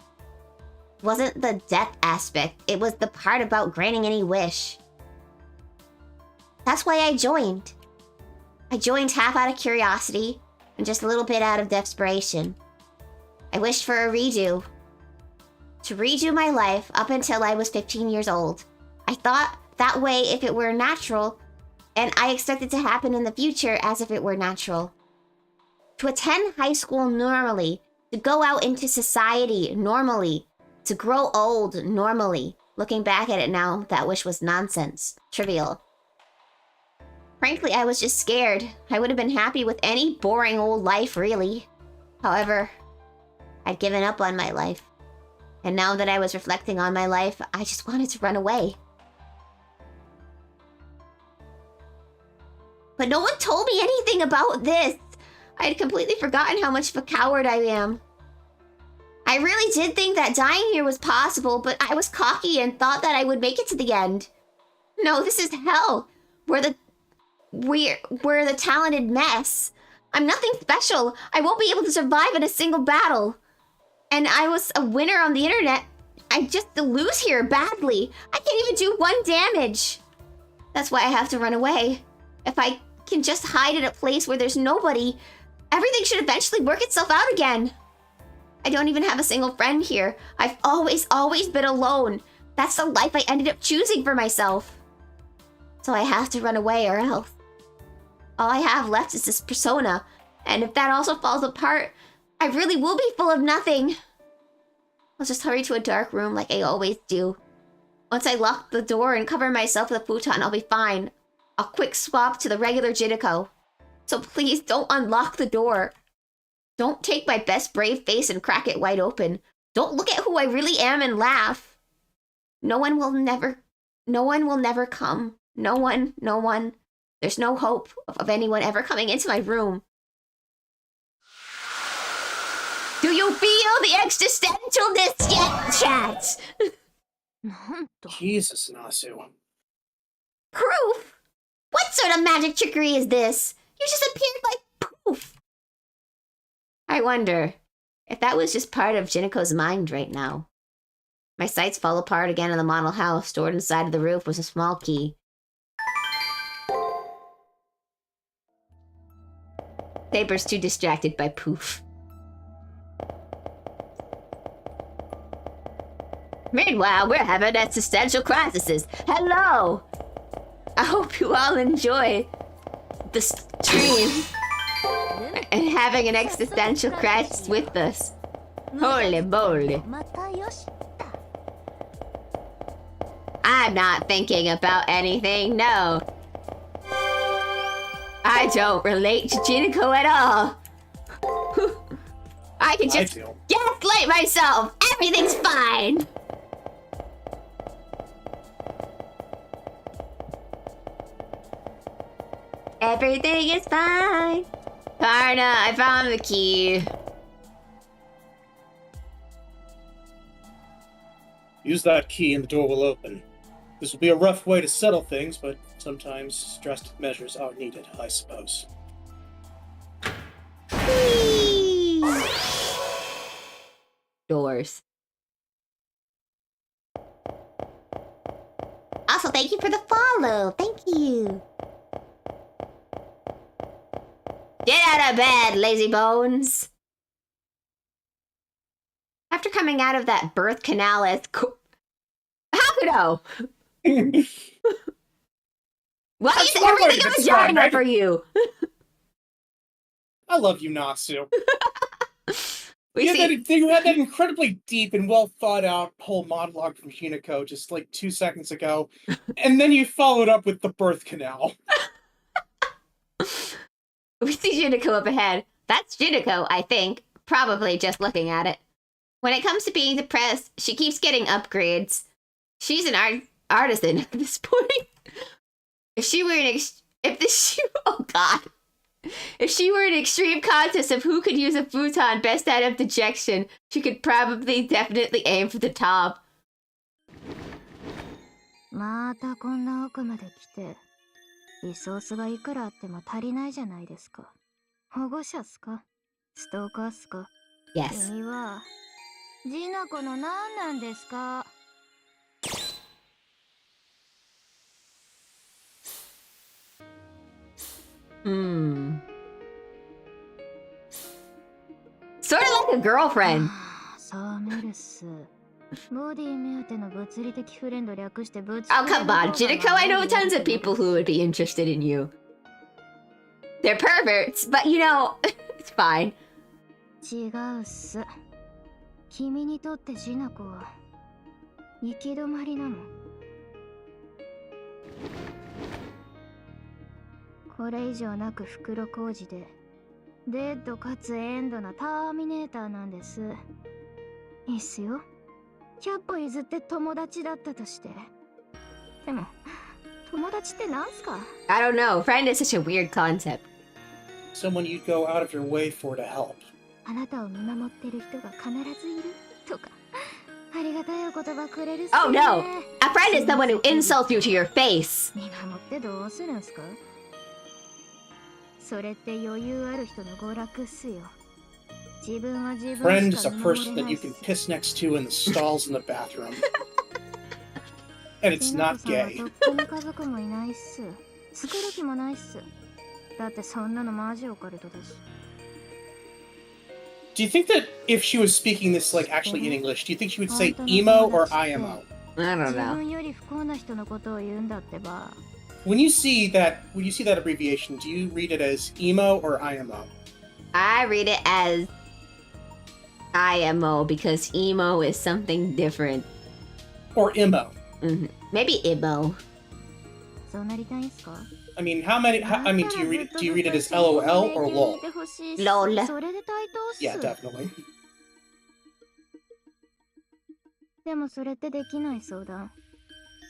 It wasn't the death aspect, it was the part about granting any wish. That's why I joined. I joined half out of curiosity, and just a little bit out of desperation. I wished for a redo. To redo my life up until I was 15 years old. I thought that way if it were natural, and I expected to happen in the future as if it were natural. To attend high school normally, to go out into society normally, to grow old normally. Looking back at it now, that wish was nonsense. Trivial. Frankly, I was just scared. I would have been happy with any boring old life, really. However, I'd given up on my life. And now that I was reflecting on my life, I just wanted to run away. But no one told me anything about this. I had completely forgotten how much of a coward I am. I really did think that dying here was possible, but I was cocky and thought that I would make it to the end. No, this is hell. We're the talented mess. I'm nothing special. I won't be able to survive in a single battle. And I was a winner on the internet. I just lose here badly. I can't even do 1 damage. That's why I have to run away. If I can just hide in a place where there's nobody, everything should eventually work itself out again. I don't even have a single friend here. I've always been alone. That's the life I ended up choosing for myself. So I have to run away or else. All I have left is this persona, and if that also falls apart, I really will be full of nothing. I'll just hurry to a dark room like I always do. Once I lock the door and cover myself with a futon, I'll be fine. I'll quick swap to the regular Jinako. So please don't unlock the door. Don't take my best brave face and crack it wide open. Don't look at who I really am and laugh. No one will never come. No one. There's no hope of anyone ever coming into my room. Do you feel the existentialness yet, chat? なんと Jesus, Nasu. Proof? What sort of magic trickery is this? You just appeared by poof. I wonder if that was just part of Jinako's mind right now. My sights fall apart again in the model house. Stored inside of the roof was a small key. Saber's too distracted by poof. Meanwhile, we're having existential crises. Hello! I hope you all enjoy the stream and having an existential crisis with us. Holy moly. またよし I'm not thinking about anything, no. I don't relate to Jinako at all. I can just do. gaslight myself. Everything's fine. Everything is fine. Karna, I found the key. Use that key and the door will open. This will be a rough way to settle things, but sometimes drastic measures are needed, I suppose. Doors. Also, thank you for the follow. Thank you. Get out of bed, lazy bones. After coming out of that birth canal as Hakuno! Why is That's one way everything to a describe vagina it. for you? I love you, Natsu. We see. You had that incredibly deep and well thought out whole monologue from Jinako just like 2 seconds ago, and then you followed up with the birth canal. We see Jinako up ahead. That's Jinako, I think. Probably just looking at it. When it comes to being depressed, she keeps getting upgrades. She's an artisan at this point. If she were If she were an extreme contest of who could use a futon best out of dejection, she could probably definitely aim for the top. またこんな奥まで来てリソースがいくらあっても足りないじゃないですか。保護者っすかストーカーっすか Yes. 君はジナコの何なんですか Sort of like a girlfriend. サメルスボディ目当ての物理的フレンド略して物 Oh, come on, Jinako, I know tons of people who would be interested in you. They're perverts, but you know, it's fine. 違うっす君にとってジナコは行き止まりなのこれ以上なく袋小路でデッドかつエンドなターミネーターなんですいいっすよ100歩譲って友達だったとしてでも友達ってなんすか I don't know, friend is such a weird concept. Someone you'd go out of your way for to help. あなたを見守ってる人が必ずいるとかありがたいお言葉くれるっすね Oh no, a friend is someone who insults you to your face. 見守ってどうするんすかそれって余裕ある人の娯楽っすよ自分は自分 Friend し is か a 見守 person れ that ない you っ can す piss next to in the stalls in the bathroom. And it's ジナコ not さんは gay. とっくに家族もいないっす作る気もないっすだってそんなのマジオカルトだし Do you think that if she was speaking this like actually in English, do you think she would say emo or IMO? I don't 自 know. 分より不幸な人のことを言うんだってば When you see that abbreviation, do you read it as emo or IMO? I read it as IMO because emo is something different. Or IMO? Maybe IMO. そうなりたいんすか？ I mean, I mean, do you read it as LOL or LOL? LOL. それで対等っす。 Yeah, definitely. でもそれってできない相談。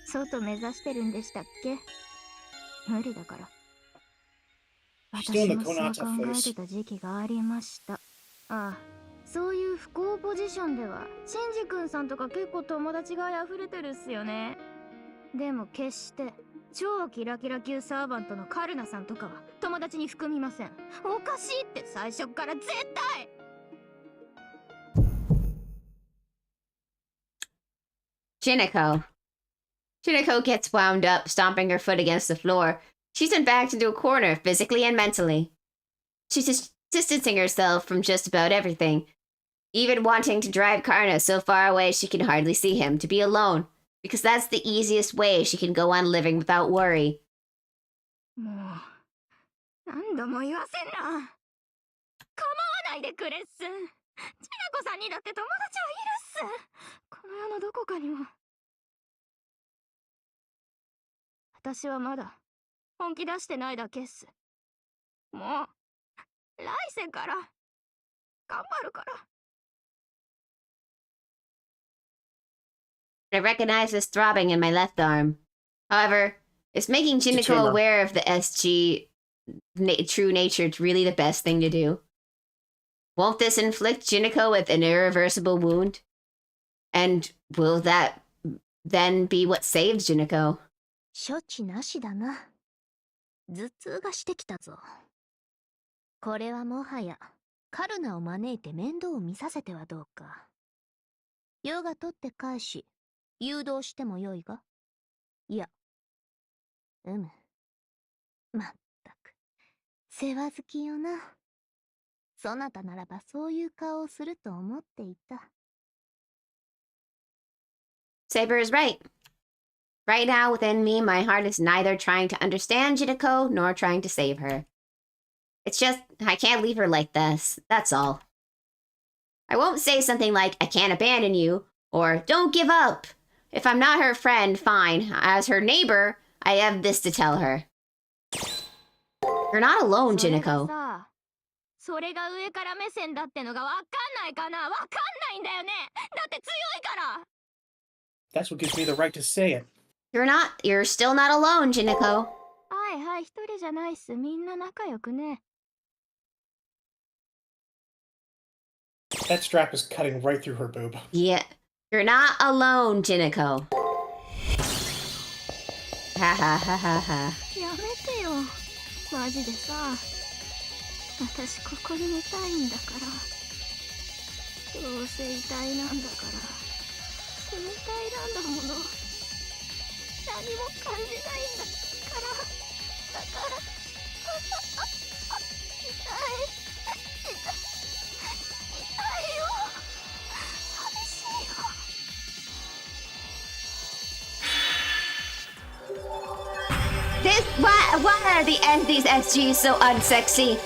外目指してるんでしたっけ？無理だから。 She's doing 私 the もそう Konata 考え face. てた時期がありました。ああ、そういう不幸ポジションではシンジ君さんとか結構友達が溢れてるっすよね。でも決して超キラキラ級サーバントのカルナさんとかは友達に含みません。おかしいって最初から絶対。 Jinako. Jinako gets wound up, stomping her foot against the floor. She's been backed into a corner, physically and mentally. She's just distancing herself from just about everything, even wanting to drive Karna so far away she can hardly see him, to be alone, because that's the easiest way she can go on living without worry. もう何度も言わせんな。構わないでくれっす。ジナコさんにだって友達はいるっす。この世のどこかには。私はまだ本気出してないだけっす。もう来世から頑張るから。 I recognize this throbbing in my left arm. However, is making Jinako tumor. aware of the SG true nature really the best thing to do? Won't this inflict Jinako with an irreversible wound? And will that then be what saves Jinako? 処置なしだな。頭痛がしてきたぞ。これはもはやカルナを招いて面倒を見させてはどうか。用が取って返し誘導してもよいが。いや、まったく世話好きよな。そなたならばそういう顔をすると思っていた。 Saber is right. Right now, within me, my heart is neither trying to understand Jinako nor trying to save her. It's just, I can't leave her like this, that's all. I won't say something like, I can't abandon you, or don't give up. If I'm not her friend, fine. As her neighbor, I have this to tell her. You're not alone, Jinako. それが上から目線だってのがわかんないかな。わかんないんだよね。だって強いから。 That's what gives me the right to say it. You're still not alone, Jinako. はいはい、一人じゃないっす。みんな仲良くね。 That strap is cutting right through her boob. Yeah, you're not alone, Jinako. Ha ha ha ha ha. やめてよ。マジでさ。私ここにいたいんだから。どうせ遺体なんだから。死に体なんだもの。何も感じないんだから。だから。痛いよ。寂しいよ。 Why are these SGs so unsexy?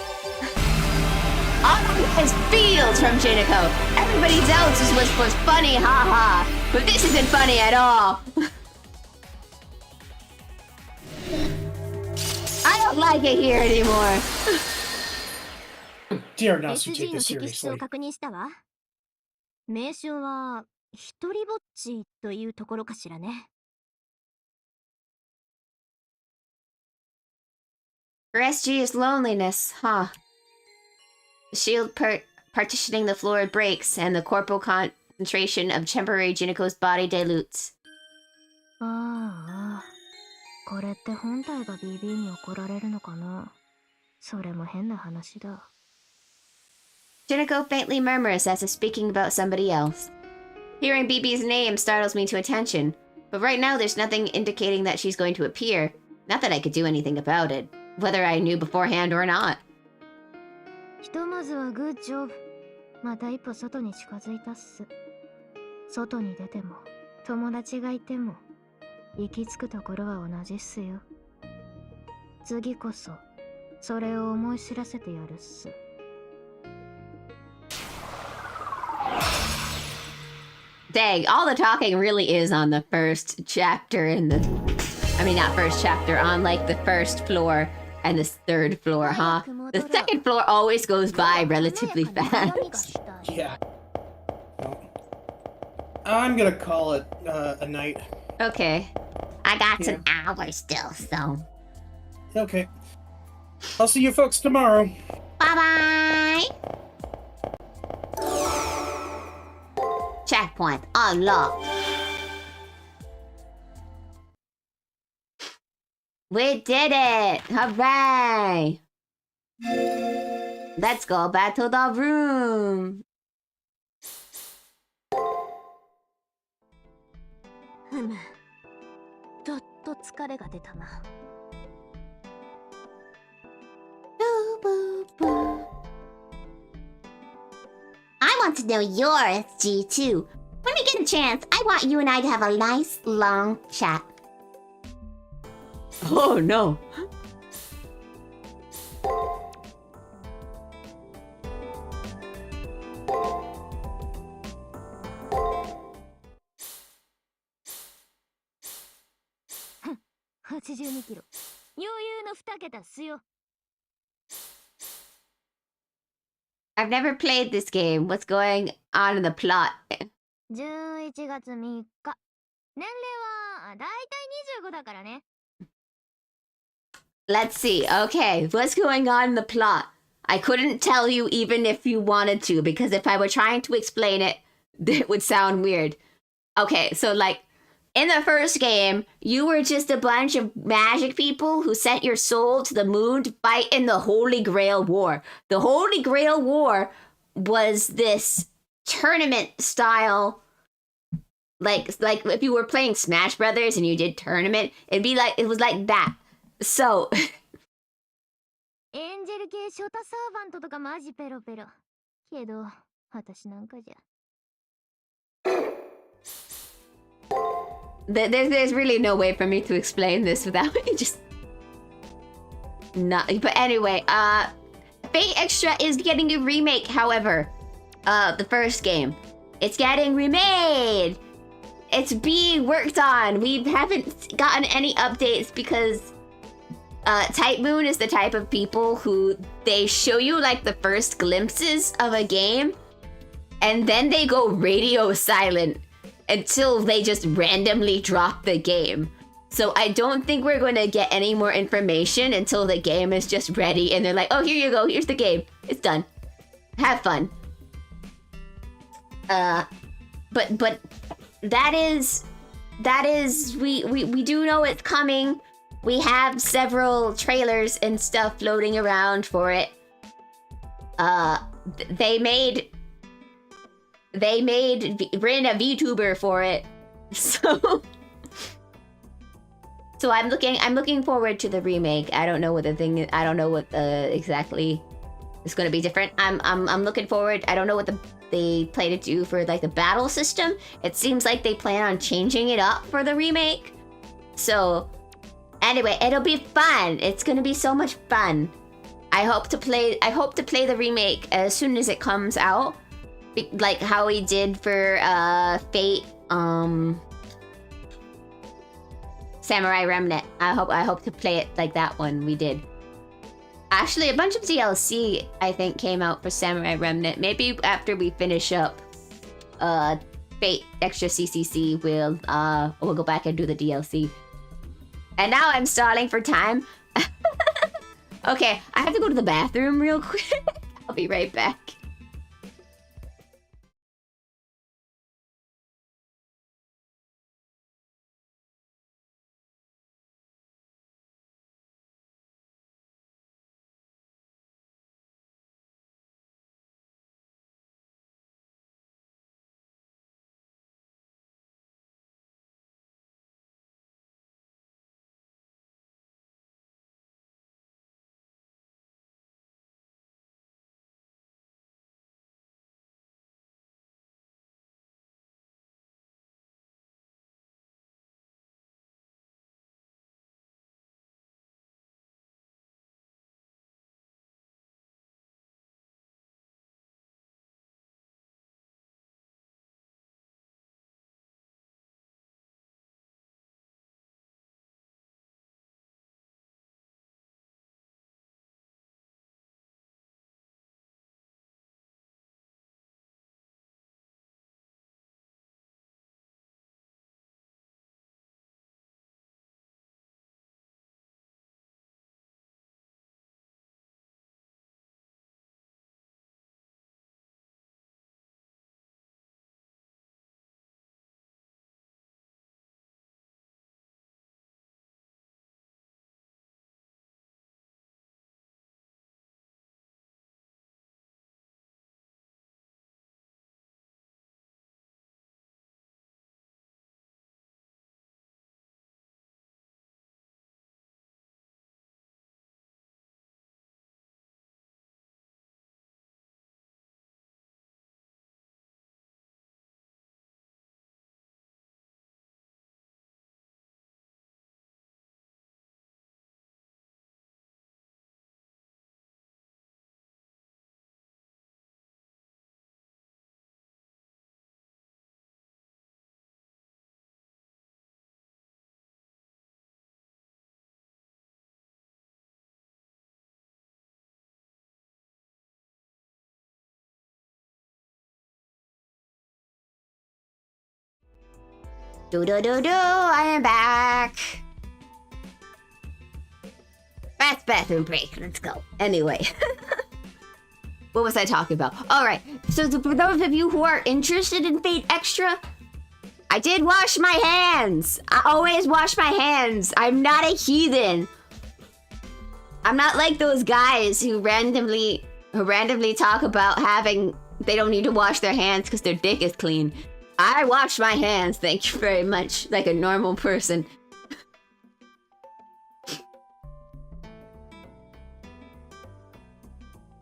All of this feels from Jinako. Everybody else was funny, haha. But this isn't funny at all. I don't like it here anymore. Dare not you take SG の this テキスト seriously. を確認したわ。名称は一人ぼっちというところかしらね。 Her SG is loneliness, huh? The shield partitioning the floor breaks, and the corporal concentration of temporary Jinako's body dilutes. ああ、これって本体が BB に怒られるのかな。それも変な話だ。 Jinako faintly murmurs as if speaking about somebody else. Hearing BB's name startles me to attention, but right now there's nothing indicating that she's going to appear. Not that I could do anything about it, whether I knew beforehand or not. ひとまずはグッジョブ。また一歩外に近づいたっす。外に出ても友達がいても行き着くところは同じっすよ。次こそそれを思い知らせてやるっす。 Dang, all the talking really is on the first chapter in the I mean, not first chapter, on like the first floor and the third floor, huh? The second floor always goes by relatively fast. Yeah. Well, I'm gonna call it a night. Okay. I got Yeah. an hour still, so. Okay. I'll see you folks tomorrow. Bye bye! Checkpoint unlocked. We did it! Hooray! Let's go back to the room. ふむ。どっと疲れが出たな。I want to know your SG too. When we get a chance, I want you and I to have a nice long chat. Oh no. Huh. 82キロ。余裕の2桁っすよ。I've never played this game. What's going on in the plot? 11月3日。年齢はだいたい25だからね。Let's see. Okay, what's going on in the plot? I couldn't tell you even if you wanted to, because if I were trying to explain it, it would sound weird. Okay, so like, in the first game, you were just a bunch of magic people who sent your soul to the moon to fight in the Holy Grail War. The Holy Grail War was this tournament style, like if you were playing Smash Brothers and you did tournament, it was like that. So エンジェル系ショタサーバントとかマジペロペロ。けど、私なんかじゃ。there's really no way for me to explain this without me just not. But anyway, Fate Extra is getting a remake. However, the first game, it's getting remade. It's being worked on. We haven't gotten any updates because Type Moon is the type of people who they show you like the first glimpses of a game and then they go radio silent until they just randomly drop the game. So I don't think we're going to get any more information until the game is just ready and they're like, oh, here you go, here's the game, it's done, have fun. But that is we do know it's coming. We have several trailers and stuff floating around for it. They made Rin a VTuber for it. So I'm looking forward to the remake. I don't know what the thing is. I don't know what exactly is going to be different. I'm looking forward. I don't know what they plan to do for like the battle system. It seems like they plan on changing it up for the remake. So anyway, it'll be fun. It's gonna be so much fun. I hope to play the remake as soon as it comes out, like how we did for Fate Samurai Remnant. I hope to play it like that one we did. Actually, a bunch of DLC I think came out for Samurai Remnant. Maybe after we finish up Fate Extra CCC, we'll go back and do the DLC. And now I'm stalling for time. Okay, I have to go to the bathroom real quick. I'll be right back. I am back. Fast bathroom break. Let's go. Anyway. What was I talking about? Alright, so for those of you who are interested in Fate Extra, I did wash my hands. I always wash my hands. I'm not a heathen. I'm not like those guys who randomly talk about they don't need to wash their hands because their dick is clean. I wash my hands, thank you very much, like a normal person.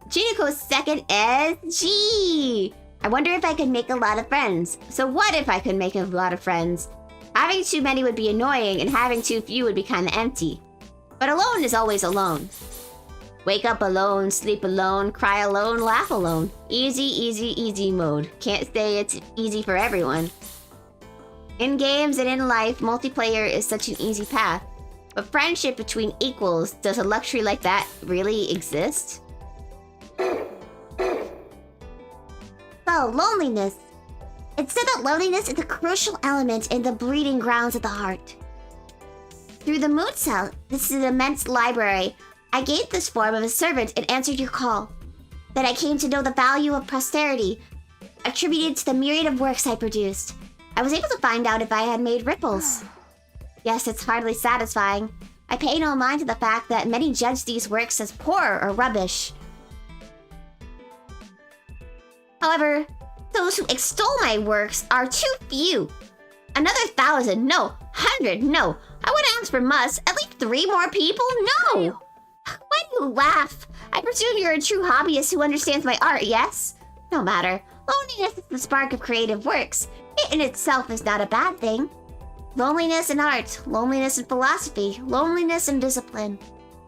Jinako's second SG! I wonder if I could make a lot of friends. So what if I could make a lot of friends? Having too many would be annoying, and having too few would be kinda empty. But alone is always alone. Wake up alone, sleep alone, cry alone, laugh alone. Easy, easy, easy mode. Can't say it's easy for everyone. In games and in life, multiplayer is such an easy path. But friendship between equals, does a luxury like that really exist? So, loneliness. It said that loneliness is a crucial element in the breeding grounds of the heart. Through the moon cell, this is an immense library. I gained this form of a servant and answered your call. Then I came to know the value of posterity, attributed to the myriad of works I produced. I was able to find out if I had made ripples. Yes, it's hardly satisfying. I pay no mind to the fact that many judge these works as poor or rubbish. However, those who extol my works are too few. Another 1,000, no. 100, no. I would ask for must. At least 3 more people, no. Why do you laugh? I presume you're a true hobbyist who understands my art, yes? No matter. Loneliness is the spark of creative works. It in itself is not a bad thing. Loneliness and art, loneliness and philosophy, loneliness and discipline,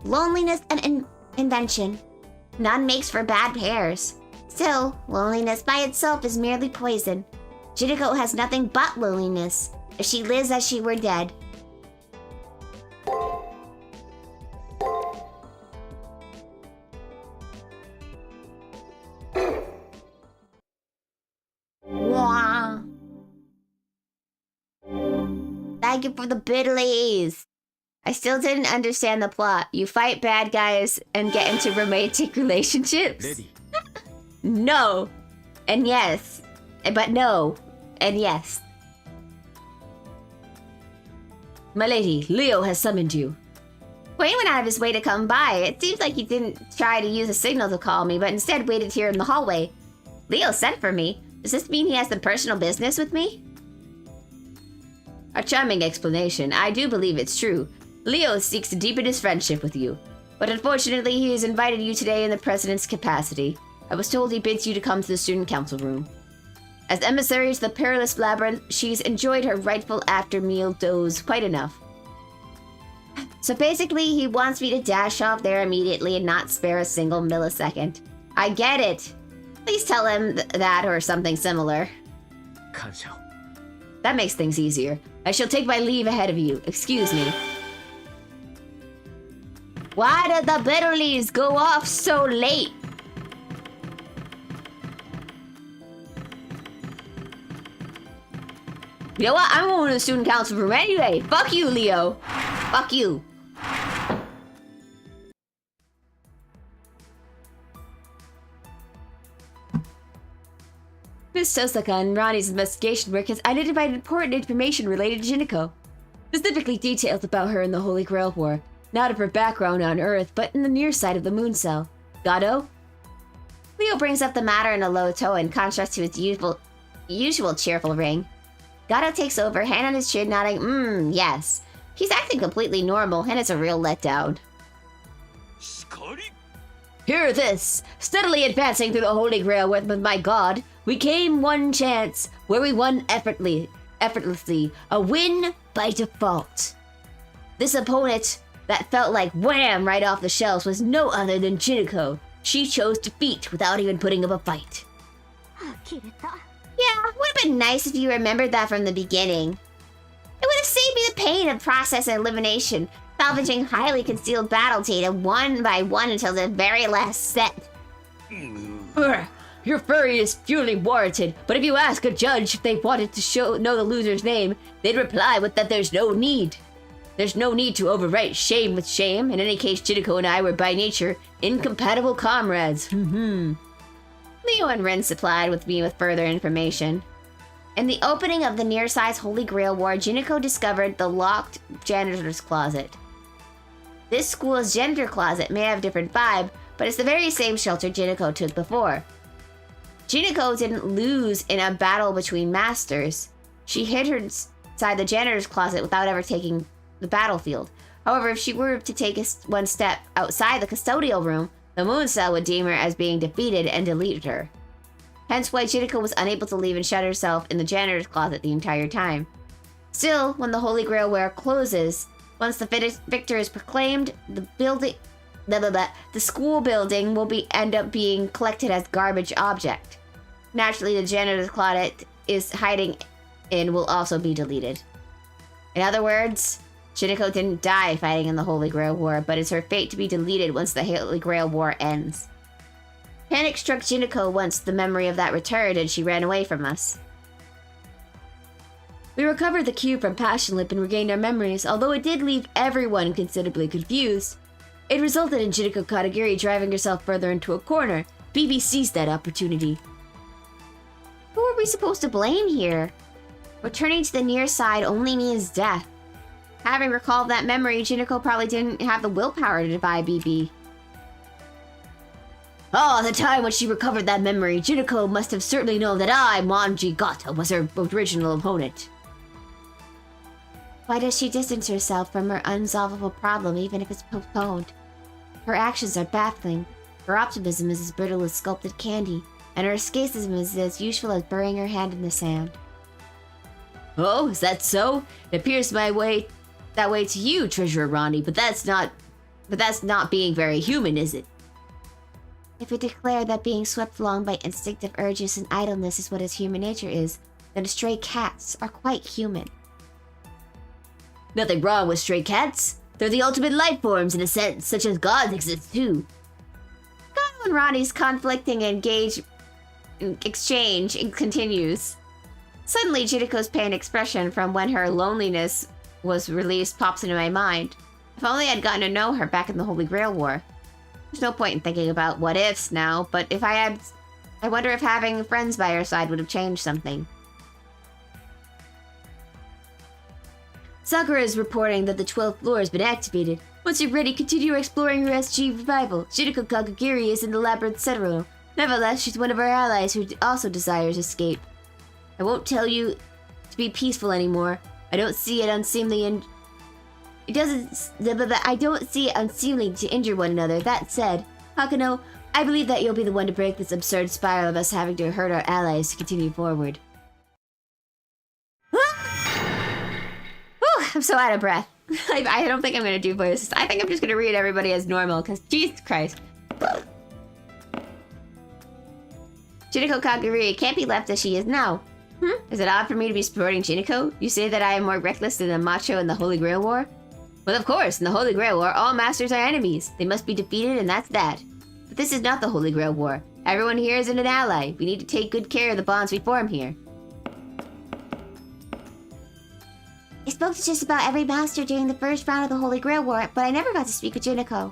loneliness and invention. None makes for bad pairs. Still, loneliness by itself is merely poison. Jinako has nothing but loneliness. If she lives as she were dead. Wah. Thank you for the bidleys. I still didn't understand the plot. You fight bad guys and get into romantic relationships? Ready. No. And yes. But no. And yes. My lady, Leo has summoned you. Wayne went out of his way to come by. It seems like he didn't try to use a signal to call me, but instead waited here in the hallway. Leo sent for me. Does this mean he has some personal business with me? A charming explanation. I do believe it's true. Leo seeks to deepen his friendship with you. But unfortunately, he has invited you today in the president's capacity. I was told he bids you to come to the student council room. As emissary to the perilous labyrinth, she's enjoyed her rightful after-meal doze quite enough. So basically, he wants me to dash off there immediately and not spare a single millisecond. I get it. Please tell him that or something similar. That makes things easier. I shall take my leave ahead of you. Excuse me. Why did the bitterleaves go off so late? You know what? I'm going to the student council room anyway. Fuck you, Leo. Fuck you. Miss Sosaka and Ronnie's investigation work has identified important information related to Jinako. Specifically details about her in the Holy Grail War. Not of her background on Earth, but in the near side of the moon cell. Gato? Leo brings up the matter in a low tone in contrast to his usual cheerful ring. Gato takes over, hand on his chin, nodding, yes. He's acting completely normal, and it's a real letdown. Hear this! Steadily advancing through the Holy Grail with my god, we came one chance, where we won effortlessly, a win by default. This opponent that felt like wham right off the shelves was no other than Jinako. She chose defeat without even putting up a fight. Yeah, would have been nice if you remembered that from the beginning. It would have saved me the pain of process and elimination, salvaging highly concealed battle data one by one until the very last set. Your fury is fully warranted, but if you ask a judge if they wanted to know the loser's name, they'd reply with that there's no need. There's no need to overwrite shame with shame. In any case, Jinako and I were by nature incompatible comrades. Leo and Rin supplied me with further information. In the opening of the near-size Holy Grail War, Jinako discovered the locked janitor's closet. This school's janitor closet may have a different vibe, but it's the very same shelter Jinako took before. Jinako didn't lose in a battle between masters. She hid her inside the janitor's closet without ever taking the battlefield. However, if she were to take one step outside the custodial room, the Moon Cell would deem her as being defeated and delete her. Hence why Jinako was unable to leave and shut herself in the janitor's closet the entire time. Still, when the Holy Grail War closes, once the victor is proclaimed, the school building will end up being collected as garbage object. Naturally, the janitor's closet is hiding in will also be deleted. In other words, Jinako didn't die fighting in the Holy Grail War, but it's her fate to be deleted once the Holy Grail War ends. Panic struck Jinako once the memory of that returned and she ran away from us. We recovered the cube from Passion Lip and regained our memories, although it did leave everyone considerably confused. It resulted in Jinako Katagiri driving herself further into a corner. BB seized that opportunity. Who are we supposed to blame here? Returning to the near side only means death. Having recalled that memory, Jinako probably didn't have the willpower to defy BB. Oh, at the time when she recovered that memory, Jinako must have certainly known that I, Manji Gata, was her original opponent. Why does she distance herself from her unsolvable problem even if it's postponed? Her actions are baffling. Her optimism is as brittle as sculpted candy, and her escapism is as useful as burying her hand in the sand. Oh, is that so? It appears that way to you, Treasurer Ronnie, but that's not being very human, is it? If we declare that being swept along by instinctive urges and idleness is what his human nature is, then stray cats are quite human. Nothing wrong with stray cats. They're the ultimate life forms in a sense, such as gods exist too. Gono and Ronnie's conflicting exchange continues. Suddenly, Jinako's pain expression from when her loneliness was released pops into my mind. If only I'd gotten to know her back in the Holy Grail War. There's no point in thinking about what ifs now, but if I had, I wonder if having friends by her side would have changed something. Sakura is reporting that the 12th floor has been activated. Once you're ready, continue exploring her SG revival. Jinako Kagagiri is in the Labyrinth Citadel. Nevertheless, she's one of our allies who also desires escape. I won't tell you to be peaceful anymore. I don't see it unseemly and I don't see it unseemly to injure one another. That said, Hakano, I believe that you'll be the one to break this absurd spiral of us having to hurt our allies to continue forward. I'm so out of breath. I don't think I'm gonna do voices. I think I'm just gonna read everybody as normal, because Jesus Christ. Jinako Kaguri can't be left as she is now. Is it odd for me to be supporting Jinako? You say that I am more reckless than the macho in the Holy Grail War? Well, of course, in the Holy Grail War, all masters are enemies. They must be defeated, and that's that. But this is not the Holy Grail War. Everyone here is an ally. We need to take good care of the bonds we form here. I spoke to just about every master during the first round of the Holy Grail War, but I never got to speak with Jinako.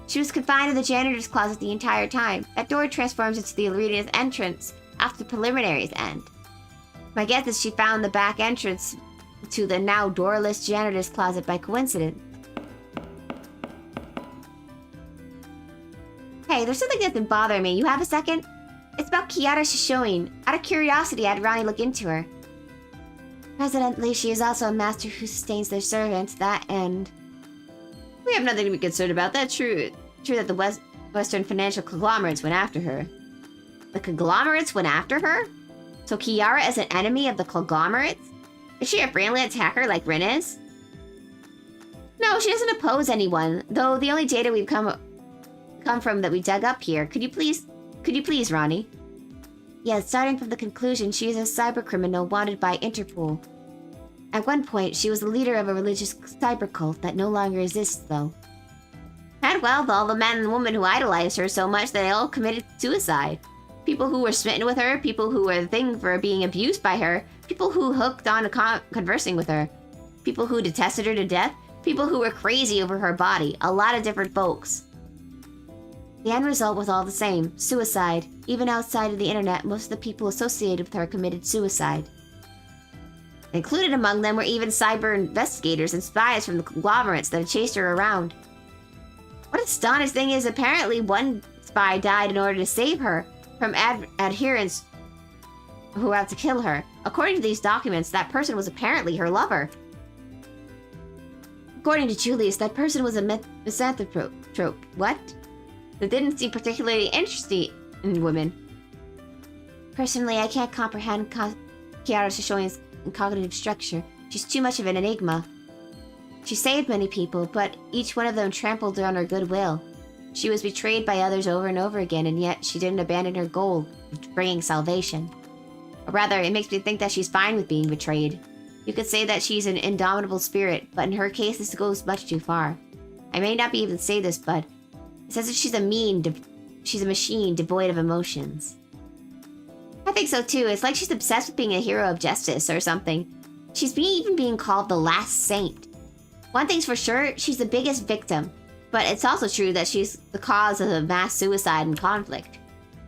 She was confined in the janitor's closet the entire time. That door transforms into the arena's entrance after the preliminaries end. My guess is she found the back entrance to the now doorless janitor's closet by coincidence. Hey, there's something that's been bothering me. You have a second? It's about Kiara Shishoin. Out of curiosity, I had Ronnie look into her. Presently, she is also a master who sustains their servants. That end. We have nothing to be concerned about. That's true. True that the Western financial conglomerates went after her. The conglomerates went after her? So Kiara is an enemy of the conglomerates? Is she a friendly attacker like Rin is? No, she doesn't oppose anyone, though the only data we've come from that we dug up here. Could you please, Ronnie? Yes, starting from the conclusion, she is a cybercriminal wanted by Interpol. At one point, she was the leader of a religious cyber cult that no longer exists, though. And well, all the men and women who idolized her so much that they all committed suicide. People who were smitten with her, people who were the thing for being abused by her, people who hooked on to conversing with her, people who detested her to death, people who were crazy over her body, a lot of different folks. The end result was all the same, suicide. Even outside of the internet, most of the people associated with her committed suicide. Included among them were even cyber investigators and spies from the conglomerates that had chased her around. What astonishing thing is, apparently one spy died in order to save her from adherents who had to kill her. According to these documents, that person was apparently her lover. According to Julius, that person was a misanthrope. What? That didn't seem particularly interested in women. Personally, I can't comprehend Kiara Shishoin's cognitive structure. She's too much of an enigma. She saved many people, but each one of them trampled on her goodwill. She was betrayed by others over and over again, and yet she didn't abandon her goal of bringing salvation. Or rather, it makes me think that she's fine with being betrayed. You could say that she's an indomitable spirit, but in her case this goes much too far. I may not be able to say this, but it says that she's a machine devoid of emotions. I think so too. It's like she's obsessed with being a hero of justice or something. She's even being called the last saint. One thing's for sure, she's the biggest victim. But it's also true that she's the cause of the mass suicide and conflict.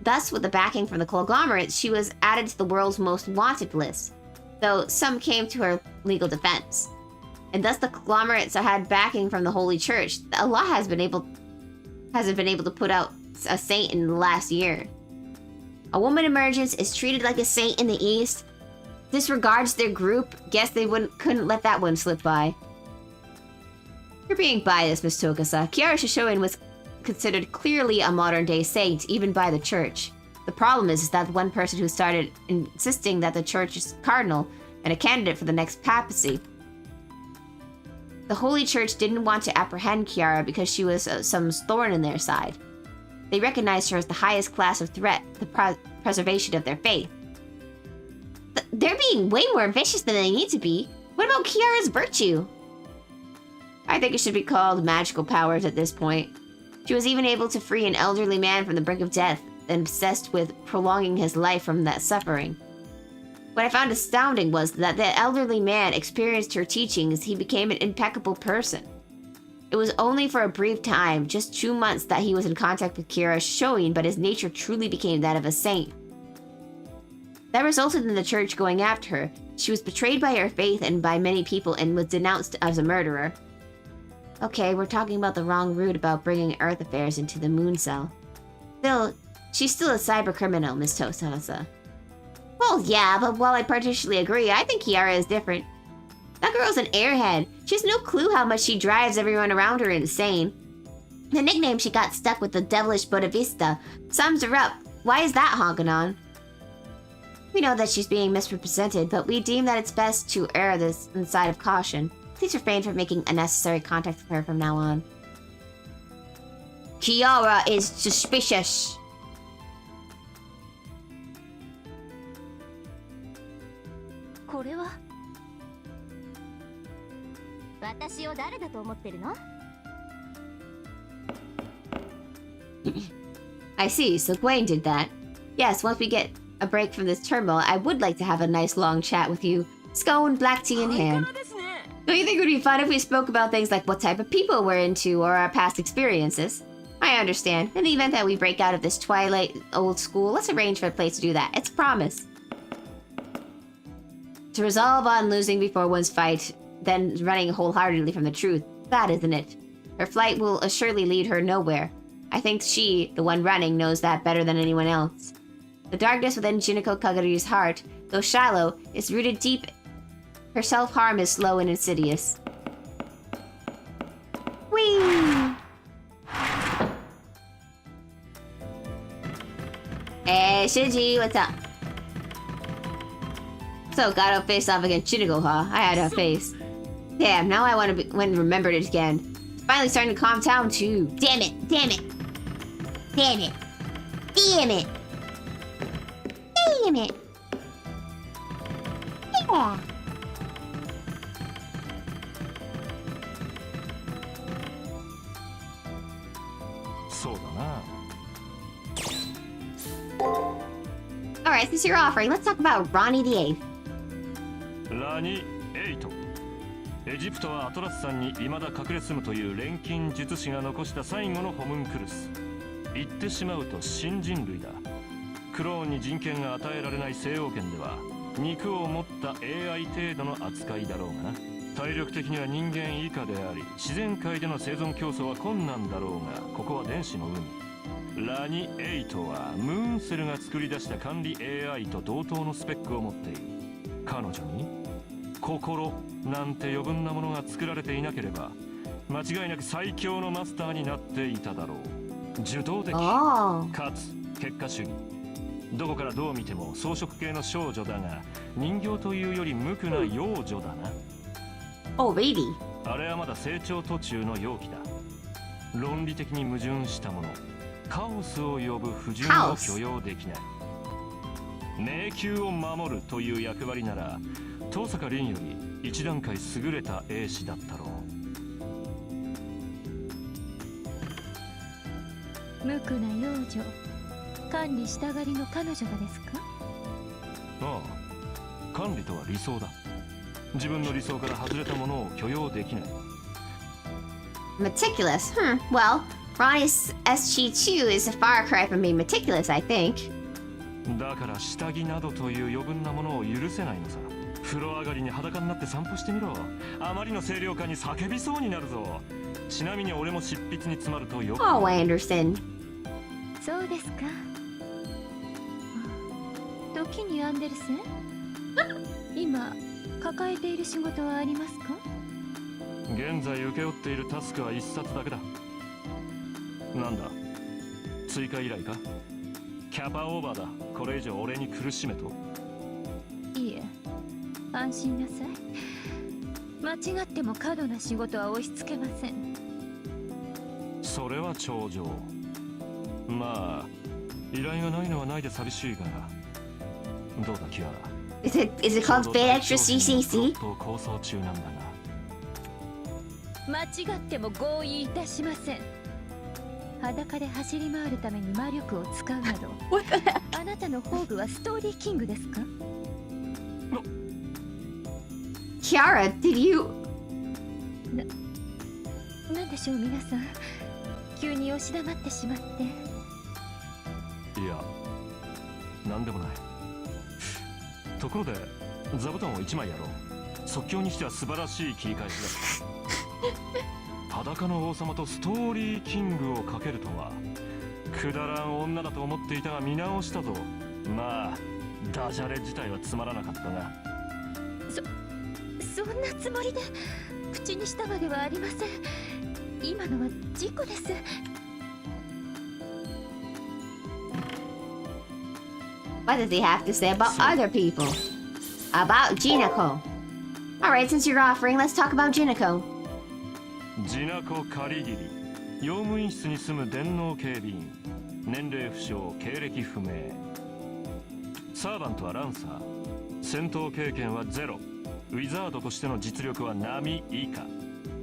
Thus, with the backing from the conglomerates, she was added to the world's most wanted list, though some came to her legal defense. And thus the conglomerates had backing from the Holy Church. Allah hasn't been able to put out a saint in the last year. A woman emerges, is treated like a saint in the East, disregards their group, guess they couldn't let that one slip by. You're being biased, Miss Tokasa. Kiara Shishoin was considered clearly a modern-day saint, even by the church. The problem is that one person who started insisting that the church is cardinal and a candidate for the next papacy. The Holy Church didn't want to apprehend Kiara because she was some thorn in their side. They recognized her as the highest class of threat, the preservation of their faith. They're being way more vicious than they need to be. What about Kiara's virtue? I think it should be called magical powers at this point. She was even able to free an elderly man from the brink of death and obsessed with prolonging his life from that suffering. What I found astounding was that the elderly man experienced her teachings. He became an impeccable person. It was only for a brief time, just 2 months, that he was in contact with Kiara Shishoin, but his nature truly became that of a saint. That resulted in the church going after her. She was betrayed by her faith and by many people and was denounced as a murderer. Okay, we're talking about the wrong route about bringing Earth affairs into the moon cell. Still, she's still a cyber criminal, Miss Tosasa. Well, yeah, but while I partially agree, I think Kiara is different. That girl's an airhead. She has no clue how much she drives everyone around her insane. The nickname she got stuck with, the devilish Buena Vista, sums her up. Why is that honking on? We know that she's being misrepresented, but we deem that it's best to err this inside of caution. Please refrain from making unnecessary contact with her from now on. Kiara is suspicious. I see, so Gwen did that. Yes, once we get a break from this turmoil, I would like to have a nice long chat with you. Scone, black tea in hand. Don't you think it would be fun if we spoke about things like what type of people we're into or our past experiences? I understand. In the event that we break out of this Twilight old school, let's arrange for a place to do that. It's a promise. To resolve on losing before one's fight, then running wholeheartedly from the truth. That isn't it. Her flight will assuredly lead her nowhere. I think she, the one running, knows that better than anyone else. The darkness within Jinako Kagari's heart, though shallow, is rooted deep. Her self-harm is slow and insidious. Whee! Hey, Shinji, what's up? So, gotta face off against Jinako, huh? I had her face. Damn, now I want to remembered it again. Finally starting to calm down, too. Damn it, damn it. Damn it. Damn it. Damn it. Yeah.そうだな。Alright, since you're offering, let's talk about Ronnie the Eighth. ラニ・エイト。エジプトはアトラス山に未だ隠れ住むという錬金術師が残した最後のホムンクルス。言ってしまうと新人類だ。クローンに人権が与えられない西洋圏では肉を持った AI 程度の扱いだろうがな。体力的には人間以下であり、自然界での生存競争は困難だろうが、ここは電子の海。ラニ・エイトはムーンセルが作り出した管理 AI と同等のスペックを持っている。彼女に心なんて余分なものが作られていなければ間違いなく最強のマスターになっていただろう。受動的 Oh. かつ結果主義。どこからどう見ても装飾系の少女だが、人形というより無垢な幼女だな。Oh, really? あれはまだ成長途中の容器だ。論理的に矛盾したもの、カオスを呼ぶ不純を許容できない。迷宮を守るという役割なら遠坂凛より一段階優れた英士だったろう。無垢な幼女、管理したがりの彼女がですか？ああ、管理とは理想だ。自分の理想から外れたものを許容できない。Meticulous. Well, Ronnie's SG2 is a far cry from being meticulous, I think. だから下着などという余分なものを許せないのさ。風呂上がりに裸になって散歩してみろ。あまりの清涼感に叫びそうになるぞ。ちなみに俺も執筆に詰まるとよく。Oh, Anderson. そうですか。時にアンデルセン今抱えている仕事はありますか？現在請け負っているタスクは一冊だけだ。なんだ、追加依頼か？キャパオーバーだ。これ以上俺に苦しめと。いえ、安心なさい。間違っても過度な仕事は押し付けません。それは頂上。まあ依頼がないのはないで寂しいが、どうだキアラ。Is it called Extra CCC? と構想中なんだが。間違っても合意いたしません。裸で走り回るために魔力を使うなどあなたの宝具はストーリーキングですか？ Kiara, did you... なんでしょう皆さん、急に押し黙ってしまって。いや、なんでもない。ところで座布団を1枚やろう。即興にしては素晴らしい切り返しだ。裸の王様とストーリーキングをかけるとは。くだらん女だと思っていたが見直したぞ。まあダジャレ自体はつまらなかったが。そんなつもりで口にしたのではありません。今のは事故です。What does he have to say about other people? About Jinako. Alright, since you're offering, let's talk about Jinako. ジナコ・カリギリ、用務員室に住む電脳警備員。年齢不詳、経歴不明。サーバントはランサー。戦闘経験はゼロ。ウィザードとしての実力は並以下。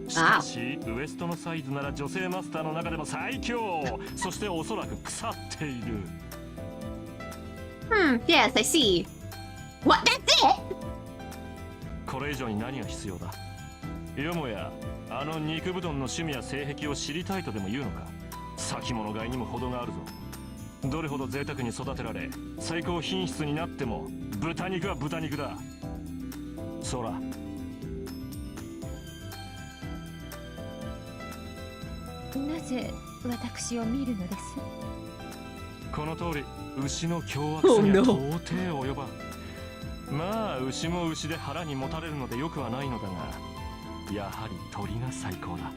しかしウエストのサイズなら女性マスターの中でも最強。そしておそらく腐っている。Yes, I see. What? That's it? これ以上に何が必要だ。よもやあの肉ぶどんの趣味や性癖を知りたいとでも言うのか。先物買いにも程があるぞ。どれほど贅沢に育てられ最高品質になっても豚肉は豚肉だ。そら。なぜ私を見るのです？この通り牛の凶悪さには到底及ばん。まあ牛も牛で腹にもたれるのでよくはないのだが、やはり鳥が最高だ。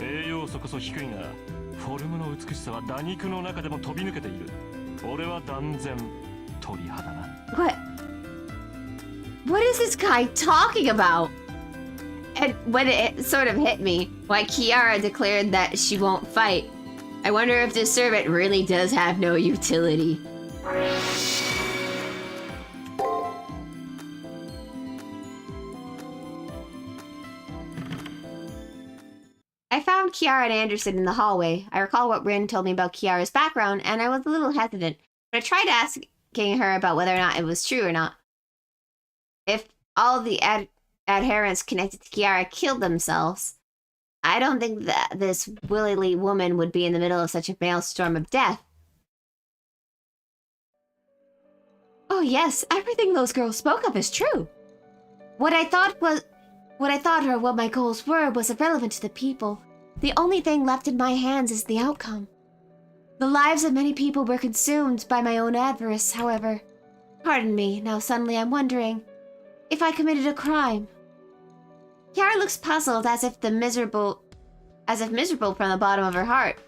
栄養素こそ低いがフォルムの美しさは打肉の中でも飛び抜けている。俺は断然鳥派だな。 What is this guy talking about? And when it sort of hit me, why Kiara declared that she won't fight. I wonder if this servant really does have no utility. I found Kiara and Anderson in the hallway. I recall what Rin told me about Kiara's background, and I was a little hesitant. But I tried asking her about whether or not it was true or not. If all the adherents connected to Kiara killed themselves, I don't think that this Willy woman would be in the middle of such a maelstrom of death. Oh yes, everything those girls spoke of is true. What I thought or what my goals were was irrelevant to the people. The only thing left in my hands is the outcome. The lives of many people were consumed by my own avarice, however. Pardon me, now suddenly I'm wondering if I committed a crime. Kiara looks puzzled, as if miserable from the bottom of her heart.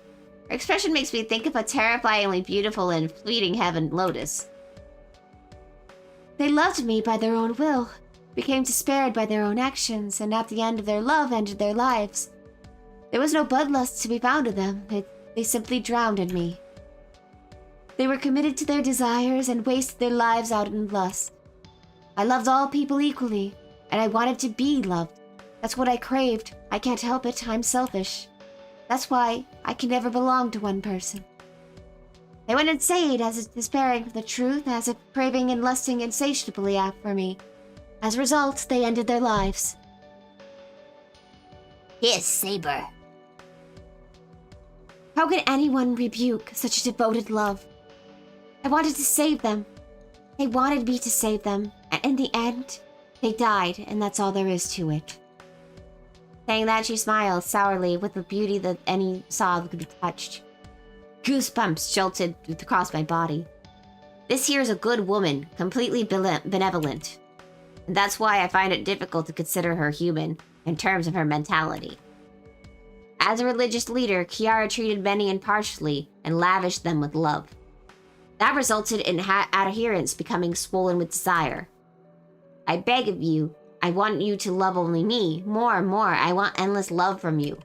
Her expression makes me think of a terrifyingly beautiful and fleeting heaven lotus. They loved me by their own will, became despaired by their own actions, and at the end of their love ended their lives. There was no bloodlust to be found in them. They simply drowned in me. They were committed to their desires and wasted their lives out in lust. I loved all people equally, and I wanted to be loved. That's what I craved. I can't help it. I'm selfish. That's why I can never belong to one person. They went insane, as if despairing of the truth, as if craving and lusting insatiably after me. As a result, they ended their lives. Yes, Saber. How can anyone rebuke such a devoted love? I wanted to save them. They wanted me to save them, and in the end, they died, and that's all there is to it. Saying that, she smiled sourly with a beauty that any soul could have touched. Goosebumps jolted across my body. This here is a good woman, completely benevolent. And that's why I find it difficult to consider her human, in terms of her mentality. As a religious leader, Kiara treated many impartially and lavished them with love. That resulted in adherents becoming swollen with desire. I beg of you, I want you to love only me. More and more, I want endless love from you.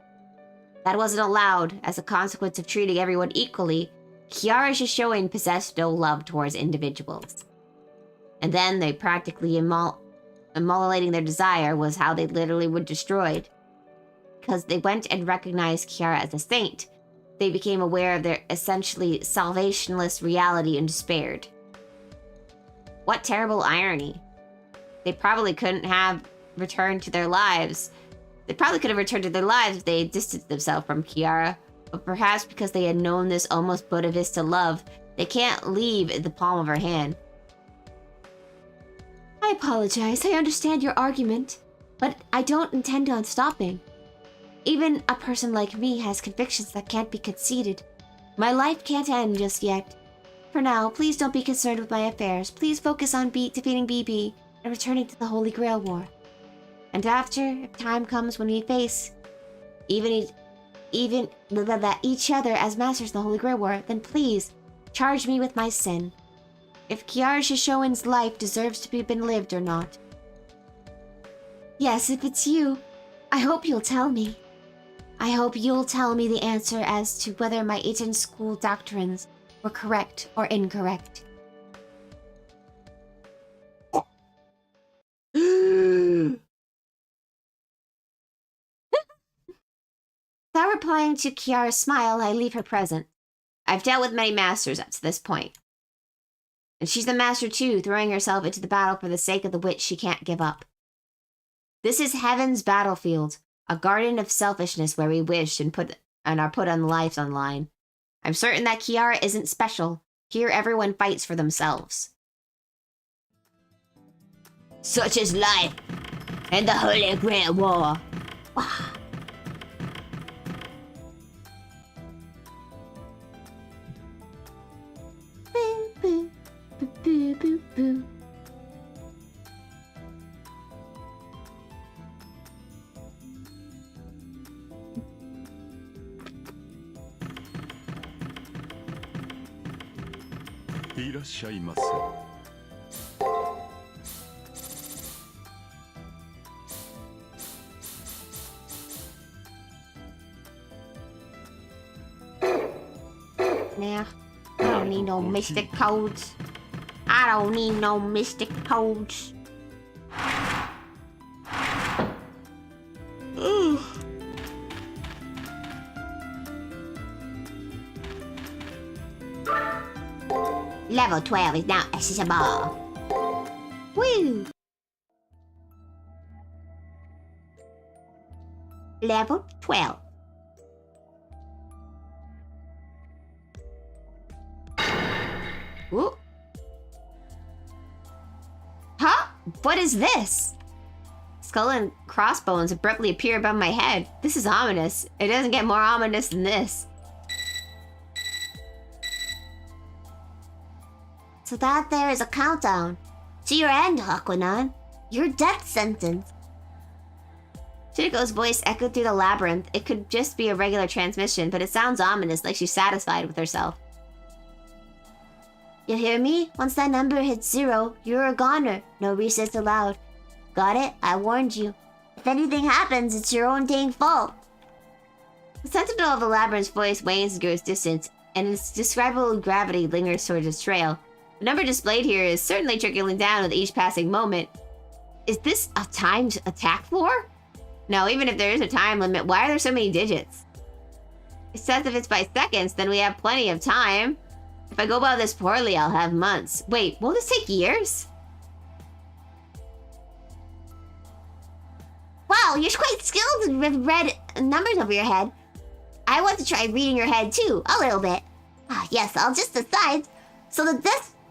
That wasn't allowed. As a consequence of treating everyone equally, Kiara Shishoin possessed no love towards individuals. And then they practically immolating their desire was how they literally were destroyed. Because they went and recognized Kiara as a saint, they became aware of their essentially salvationless reality and despaired. What terrible irony. They probably couldn't have returned to their lives. They probably could have returned to their lives if they had distanced themselves from Kiara, but perhaps because they had known this almost Buddha Vista love, they can't leave the palm of her hand. I apologize, I understand your argument, but I don't intend on stopping. Even a person like me has convictions that can't be conceded. My life can't end just yet. For now, please don't be concerned with my affairs. Please focus on defeating BB and returning to the Holy Grail War. And after, if time comes when we face each other as masters of the Holy Grail War, then please charge me with my sin. If Kiara Shishoin's life deserves to be lived or not. Yes, if it's you, I hope you'll tell me. I hope you'll tell me the answer as to whether my Eton school doctrines were correct or incorrect. Without replying to Kiara's smile, I leave her present. I've dealt with many masters up to this point. And she's the master too, throwing herself into the battle for the sake of the witch she can't give up. This is heaven's battlefield, a garden of selfishness where we wish and are put on lives on line. I'm certain that Kiara isn't special. Here everyone fights for themselves. Such is life and the Holy Grail War. Boo, boo, boo, boo, boo, boo. Nah, I don't need no mystic codes. I don't need no mystic codes. Level 12 is now accessible. Woo! Level 12. Ooh. Huh? What is this? Skull and crossbones abruptly appear above my head. This is ominous. It doesn't get more ominous than this. So that there is a countdown to your end, Hakunan. Your death sentence. Chinako's voice echoed through the labyrinth. It could just be a regular transmission, but it sounds ominous, like she's satisfied with herself. You hear me? Once that number hits 0, you're a goner. No resets allowed. Got it? I warned you. If anything happens, it's your own dang fault. The sentinel of the labyrinth's voice wanes and grows distant, and its describable gravity lingers towards its trail. The number displayed here is certainly trickling down with each passing moment. Is this a timed attack floor? No, even if there is a time limit, why are there so many digits? It says if it's by seconds, then we have plenty of time. If I go about this poorly, I'll have months. Wait, will this take years? Wow, you're quite skilled with red numbers over your head. I want to try reading your head too, a little bit. Yes, I'll just decide. So the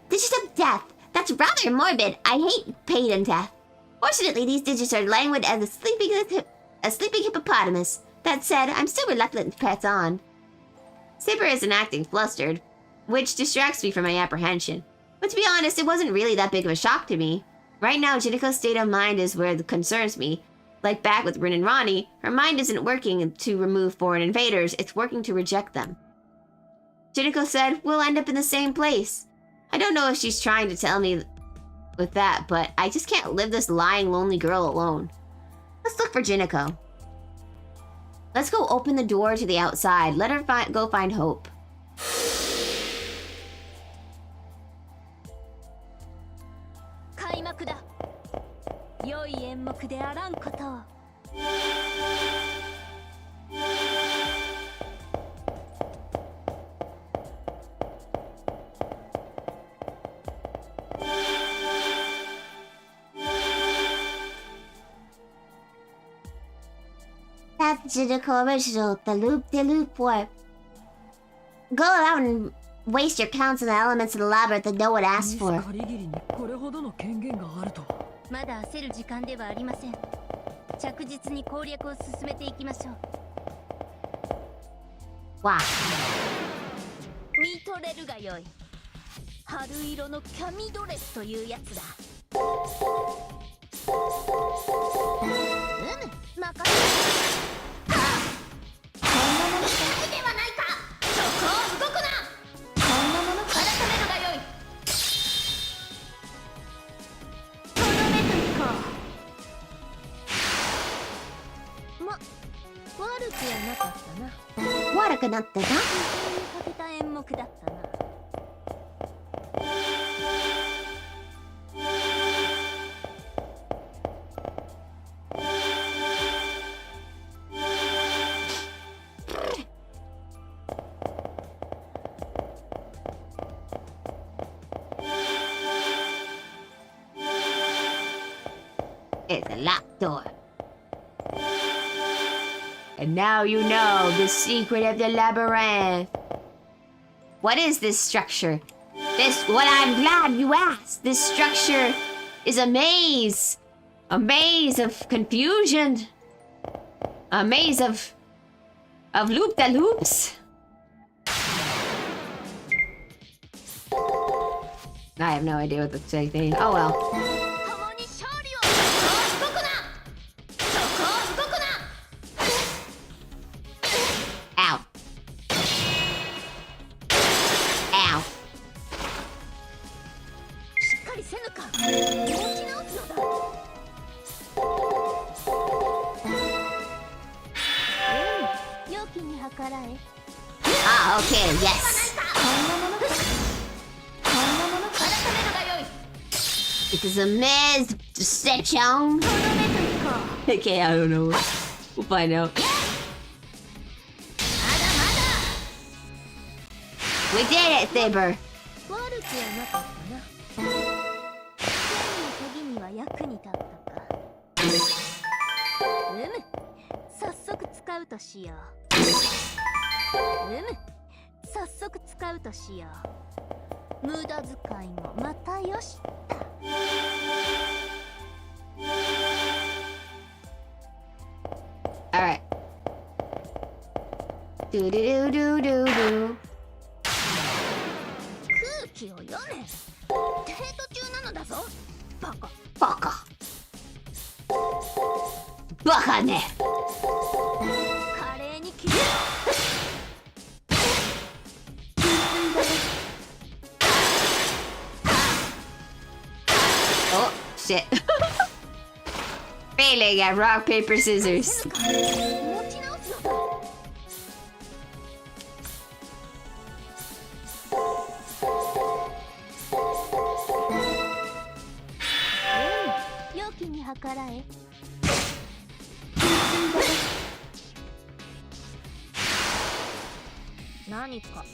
digits of death. That's rather morbid. I hate pain and death. Fortunately, these digits are languid as a sleeping hippopotamus. That said, I'm still reluctant to press on. Saber isn't acting flustered, which distracts me from my apprehension. But to be honest, it wasn't really that big of a shock to me. Right now, Jinako's state of mind is where it concerns me. Like back with Rin and Ronnie, her mind isn't working to remove foreign invaders, it's working to reject them. Jinako said, we'll end up in the same place. I don't know if she's trying to tell me with that, but I just can't live this lying, lonely girl alone. Let's look for Jinako. Let's go open the door to the outside. Let her go find Hope. That's Jinako original, the loop-de-loop warp. Go out and waste your counts on the elements of the labyrinth that no one asked for. まだ焦る時間ではありません。着実に攻略を進めていきましょう。わあ。見とれるがよい。春色のキャミドレスというやつだ。任せて。ではないか。そこを動くな。こんなもの改めるがよい。悪くはなかったな。悪くなってた？かけた演目だったな。It's a locked door. And now you know the secret of the labyrinth. What is this structure? I'm glad you asked. This structure is a maze. A maze of confusion. A maze of loop-de-loops. I have no idea what the thing. Oh well. Ah, okay, yes. It is a maze deception. Okay, I don't know. We'll find out. We did it, Saber. る気はなかったな。剣の研ぎには役に立ったか。早速使うとしよう。早速使うとしよう。無駄遣いもまたよしった。Alright. Do do do do do do. 空気を読め。デート中なのだぞ。バカ。バカ。バカね。華麗に切る。Oh, shit. Failing at rock, paper, scissors. 持ち直すのだ。良きに計らえ。何か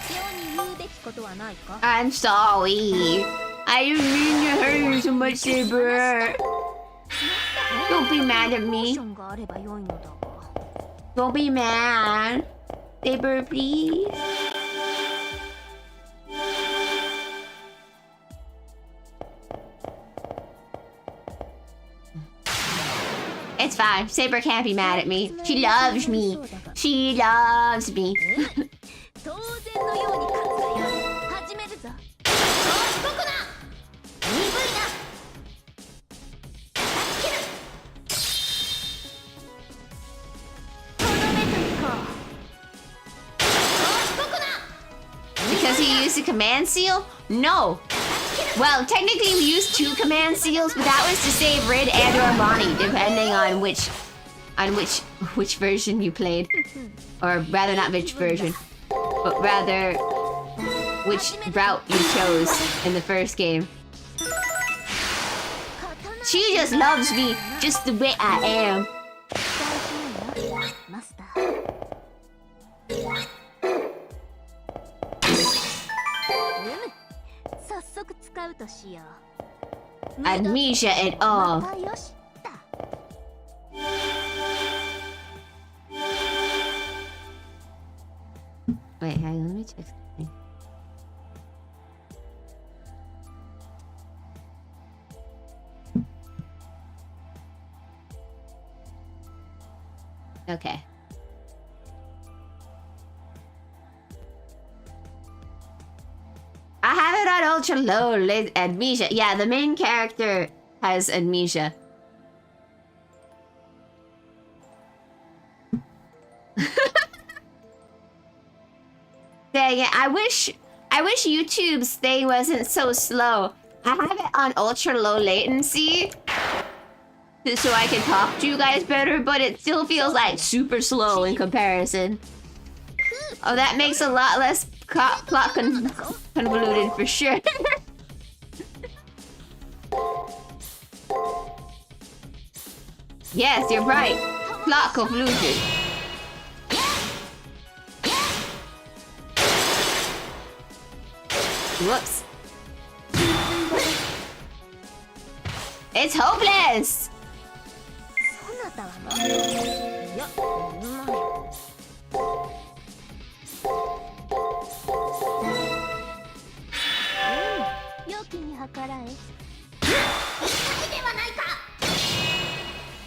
世に言うべきことはないか。 I'm sorry. I didn't mean to hurt you so much, Saber. Don't be mad at モー me. ションがあれば良いのだが。 Don't be mad. Saber, please. It's fine. Saber can't be mad at me. She loves me. She loves me. 当然のように勝つがよい。始めるぞ。どこだ。鈍いな。とどめといこう。どこだ。 Because he used a command seal? No. Well, technically we used 2 command seals, but that was to save Rid and or Bonnie, depending on which version you played. Or rather not which version, but rather which route you chose in the first game. She just loves me just the way I am. マスター。早速使うとしよう。 Amnesia and ま all. たよしった。 Wait, hang on, let me check something. Okay. I have it on ultra low amnesia. Yeah, the main character has amnesia. Dang it, I wish YouTube's thing wasn't so slow. I have it on ultra low latency so I can talk to you guys better, but it still feels like super slow in comparison. Oh, that makes a lot less plot convoluted for sure. Yes, you're right. Plot convoluted. Whoops. It's hopeless! そなたは何。いや、うまい。良きに計らえ。痛いではないか。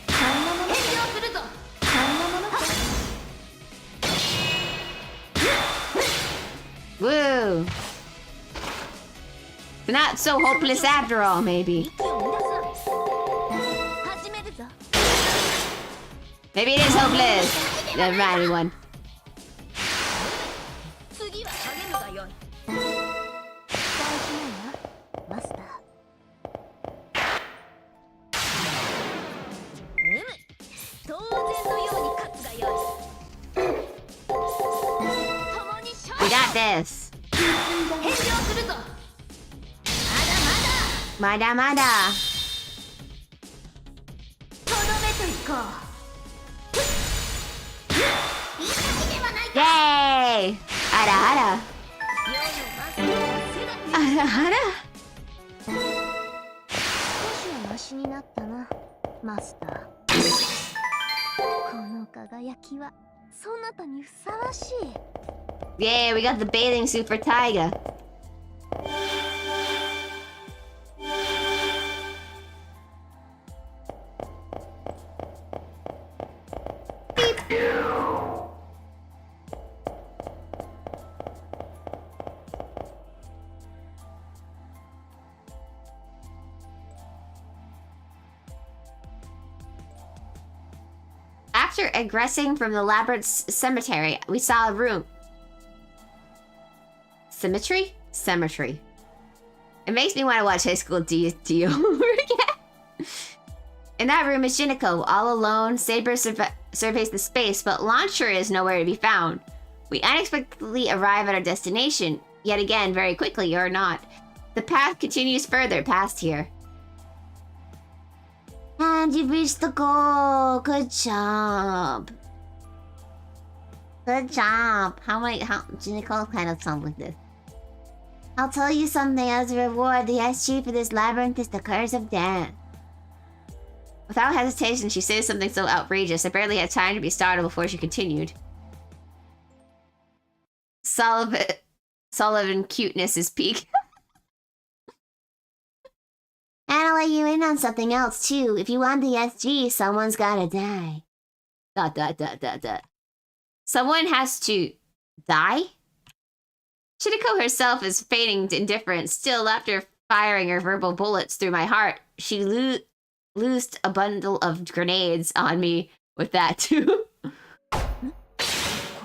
返上するぞ。Woo! Not so hopeless after all, maybe. 息を乱す。始めるぞ。 Maybe it is hopeless. Never mind, anyone. 次は励むがよい。期待しないな、マスター。当然のように勝つがよい。共に勝 We 利。 got this. 返上するぞ。まだまだ。とどめといこう。痛いではないか。イェーイ！あらあら。世のマスターは世代 Hana? 少しはマシになったな、マスター。この輝きはそなたにふさわしい。Yeah, we got the bathing suit for Taiga. After egressing from the labyrinth's cemetery, we saw a room. Cemetery? Cemetery. It makes me want to watch High School DxD over again. In that room is Jinako, all alone. Saber surveys the space, but Launcher is nowhere to be found. We unexpectedly arrive at our destination, yet again very quickly, or not. The path continues further past here. And you've reached the goal. Good job. Good job. How Jinako kind of sounds like this. I'll tell you something as a reward. The SG for this labyrinth is the curse of death. Without hesitation, she says something so outrageous, I barely had time to be startled before she continued. Sullivan cuteness is peak. And I'll let you in on something else too. If you want the SG, someone's gotta die. ... Someone has to die? Jinako herself is feigning indifference. Still, after firing her verbal bullets through my heart, she loosed a bundle of grenades on me with that too.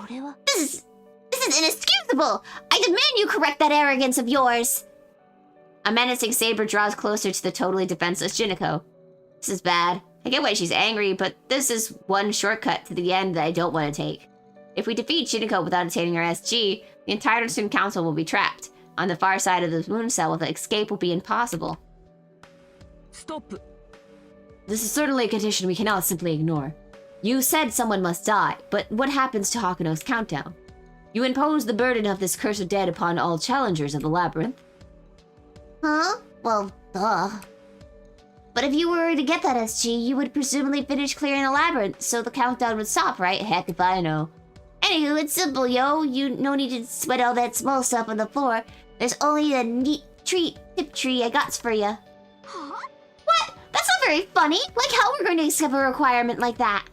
This is inexcusable! I demand you correct that arrogance of yours! A menacing Saber draws closer to the totally defenseless Jinako. This is bad. I get why she's angry, but this is one shortcut to the end that I don't want to take. If we defeat Jinako without attaining her SG, the entire Student Council will be trapped. On the far side of the moon cell, the escape will be impossible. Stop. This is certainly a condition we cannot simply ignore. You said someone must die, but what happens to Hakuno's countdown? You impose the burden of this curse of death upon all challengers of the labyrinth. Huh? Well, duh. But if you were to get that SG, you would presumably finish clearing the labyrinth, so the countdown would stop, right? Heck if I know. Anywho, it's simple, yo. You no need to sweat all that small stuff on the floor. There's only a neat tip tree I got for ya. Huh? What? That's not very funny. Like how we're going to accept a requirement like that?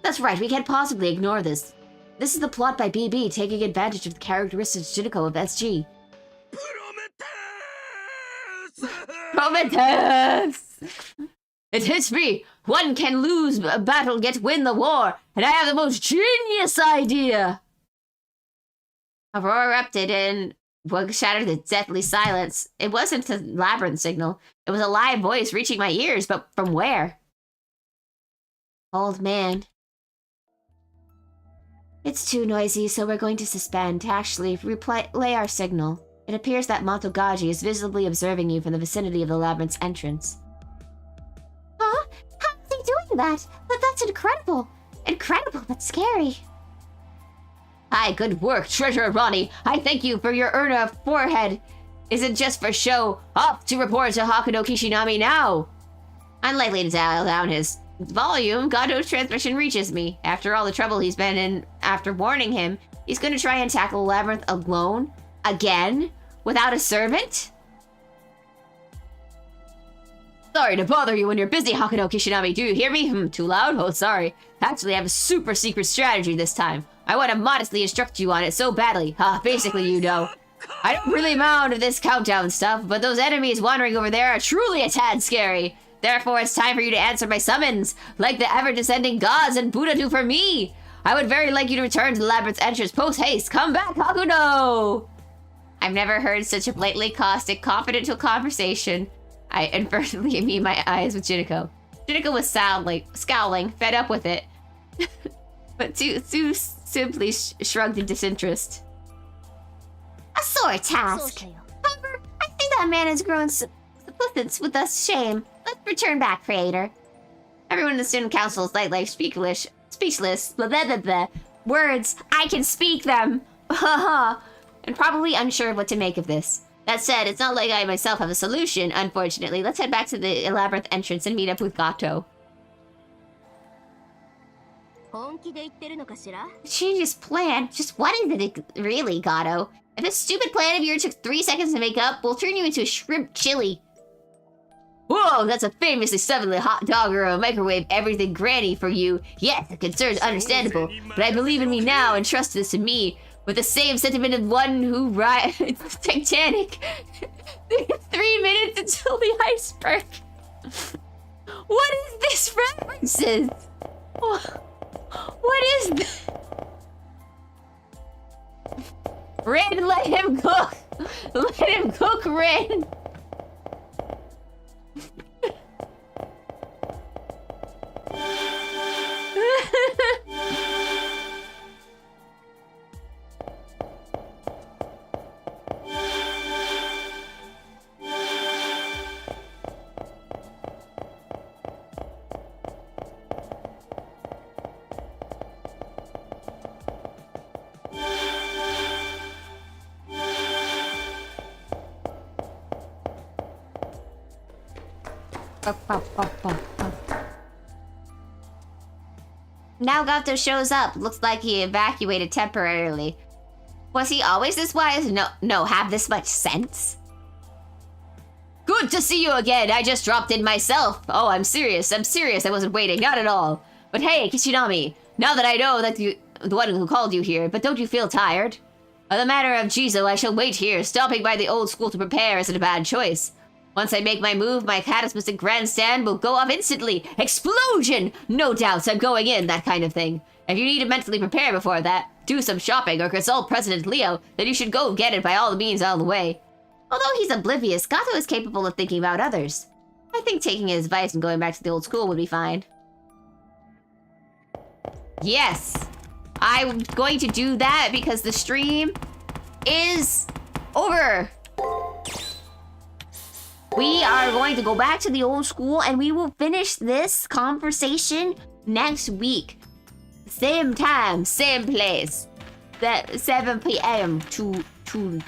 That's right, we can't possibly ignore this. This is the plot by BB taking advantage of the characteristics Jinako of SG. Prometheus! It hits me! One can lose a battle yet win the war, and I have the most genius idea! A roar erupted and shattered the deathly silence. It wasn't a labyrinth signal. It was a live voice reaching my ears, but from where? Old man. It's too noisy, so we're going to suspend. Actually, replay our signal. It appears that Motogaji is visibly observing you from the vicinity of the labyrinth's entrance. Huh? How are they doing that? That's incredible. Incredible, but scary. Hi, good work, Treasurer Ronnie. I thank you for your Urna forehead. Isn't just for show. Off to report to Hakuno Kishinami now. Unlikely to dial down his volume, Gado's transmission reaches me. After all the trouble he's been in, after warning him, he's gonna try and tackle the labyrinth alone? Again? Without a servant? Sorry to bother you when you're busy, Hakuno Kishinami. Do you hear me? Too loud? Oh, sorry. Actually, I have a super secret strategy this time. I want to modestly instruct you on it so badly. Basically, you know. I don't really mind this countdown stuff, but those enemies wandering over there are truly a tad scary. Therefore, it's time for you to answer my summons, like the ever-descending gods and Buddha do for me. I would very like you to return to the labyrinth's entrance post-haste. Come back, Hakuno! I've never heard such a blatantly caustic, confidential conversation. I inadvertently meet my eyes with Jinako. Jinako was scowling, fed up with it. But too simply shrugged in disinterest. A sore task. However, I think that man has grown supplicant with us shame. Let's return back, Creator. Everyone in the student council is like speechless. Blah, blah, blah, blah. Words, I can speak them. And probably unsure of what to make of this. That said, it's not like I myself have a solution, unfortunately. Let's head back to the elaborate entrance and meet up with Gato. 本気で言ってるのかしら? Change his plan? Just what is it really, Gato? If this stupid plan of yours took 3 seconds to make up, we'll turn you into a shrimp chili. Whoa, that's a famously stubbornly hot dog or a microwave everything granny for you. Yes, the concern's understandable, but I believe in me now and trust this in me. With the same sentiment of one who rides Titanic. 3 minutes until the iceberg. What is this references? What is this? Rin, let him cook! Let him cook, Rin! Now Gato shows up. Looks like he evacuated temporarily. Was he always this wise? No, have this much sense? Good to see you again. I just dropped in myself. Oh, I'm serious. I wasn't waiting. Not at all. But hey, Kishinami. Now that I know that you the one who called you here, but don't you feel tired? On the matter of Jizo, I shall wait here. Stopping by the old school to prepare isn't a bad choice. Once I make my move, my cataclysmic grandstand will go off instantly. Explosion! No doubts, I'm going in, that kind of thing. If you need to mentally prepare before that, do some shopping or consult President Leo, then you should go get it by all the means all the way. Although he's oblivious, Gato is capable of thinking about others. I think taking his advice and going back to the old school would be fine. Yes! I'm going to do that because the stream is over. We are going to go back to the old school and we will finish this conversation next week. Same time, same place. 7 p.m. to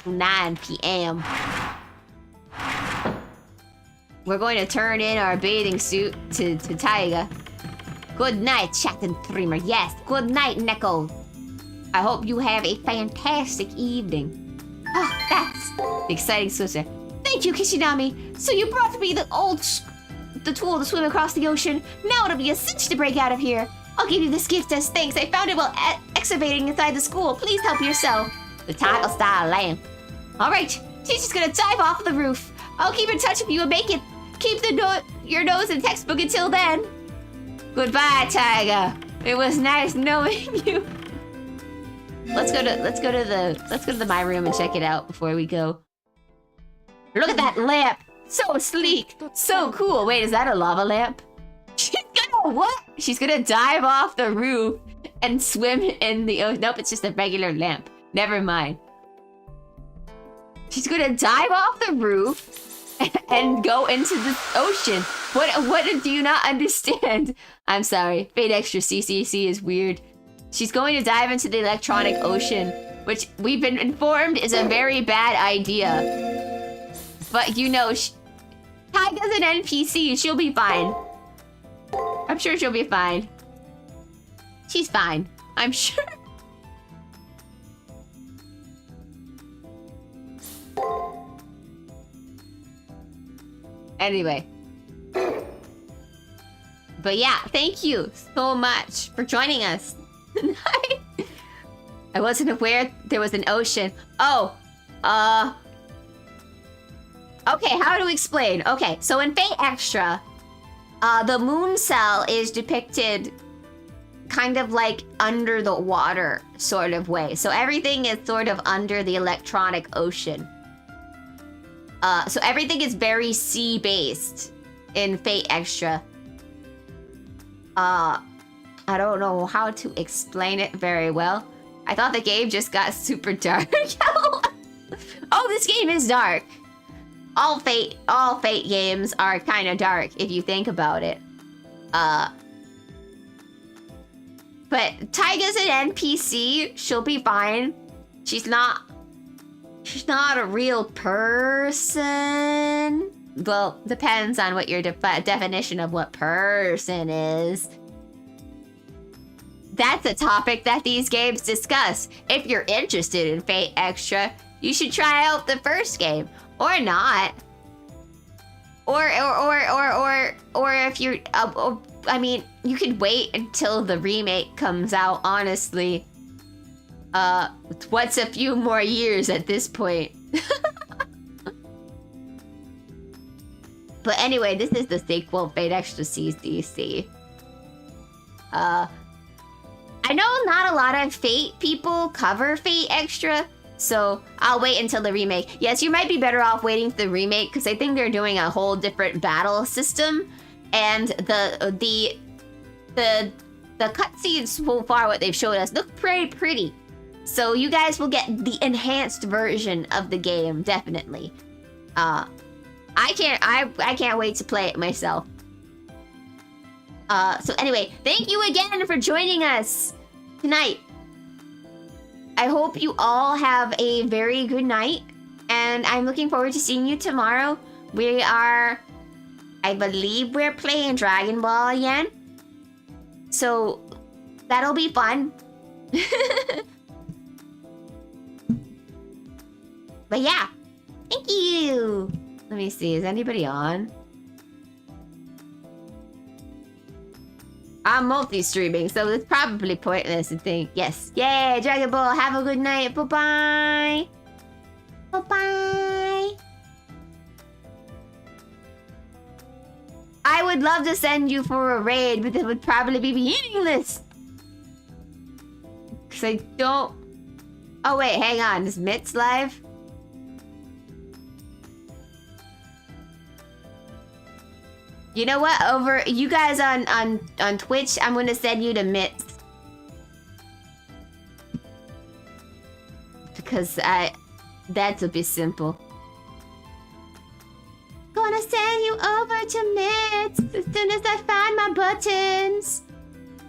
9 p.m. We're going to turn in our bathing suit to Taiga. Good night, chat and streamer. Yes, good night, Neko. I hope you have a fantastic evening. Oh, that's the exciting switcher. Thank you, Kishinami. So you brought me the tool to swim across the ocean. Now it'll be a cinch to break out of here. I'll give you this gift as thanks. I found it while excavating inside the school. Please help yourself. The taco-style lamp. All right, teacher's gonna dive off the roof. I'll keep in touch with you and make it. Keep your nose in textbook until then. Goodbye, Tiger. It was nice knowing you. Let's go to the my room and check it out before we go. Look at that lamp! So sleek! So cool! Wait, is that a lava lamp? She's gonna what? She's gonna dive off the roof and swim in the ocean. Nope, it's just a regular lamp. Never mind. She's gonna dive off the roof and go into the ocean. What do you not understand? I'm sorry. Fate Extra CCC is weird. She's going to dive into the electronic ocean, which we've been informed is a very bad idea. But you know, Taiga's an NPC. She'll be fine. I'm sure she'll be fine. She's fine. I'm sure. Anyway. But yeah, thank you so much for joining us tonight. I wasn't aware there was an ocean. Oh, okay, how to explain? Okay, so in Fate Extra, the moon cell is depicted kind of like under the water sort of way. So everything is sort of under the electronic ocean. So everything is very sea-based in Fate Extra. I don't know how to explain it very well. I thought the game just got super dark. Oh, this game is dark. All Fate games are kind of dark if you think about it. But Taiga's an NPC. She'll be fine. She's not She's not a real person. Well, depends on what your definition of what person is. That's a topic that these games discuss. If you're interested in Fate Extra, you should try out the first game. Or not. Or if you're... I mean, you could wait until the remake comes out, honestly. What's a few more years at this point? But anyway, this is the sequel, Fate Extra CCC. I know not a lot of Fate people cover Fate Extra, so I'll wait until the remake. Yes, you might be better off waiting for the remake, because I think they're doing a whole different battle system, and the cutscenes so far, what they've showed us, look pretty. So you guys will get the enhanced version of the game, definitely. I can't wait to play it myself. So anyway, thank you again for joining us tonight. I hope you all have a very good night, and I'm looking forward to seeing you tomorrow. I believe we're playing Dragon Ball again. So that'll be fun. But yeah, thank you. Let me see, is anybody on? I'm multi-streaming, so it's probably pointless to think. Yes, yay, Dragon Ball, have a good night, bye-bye. Bye-bye. I would love to send you for a raid, but it would probably be meaningless. Because I don't... Oh wait, hang on, is Mitz live? You know what? Over you guys on Twitch, I'm gonna send you to Mitz. Because that's a bit simple. Gonna send you over to Mitz as soon as I find my buttons.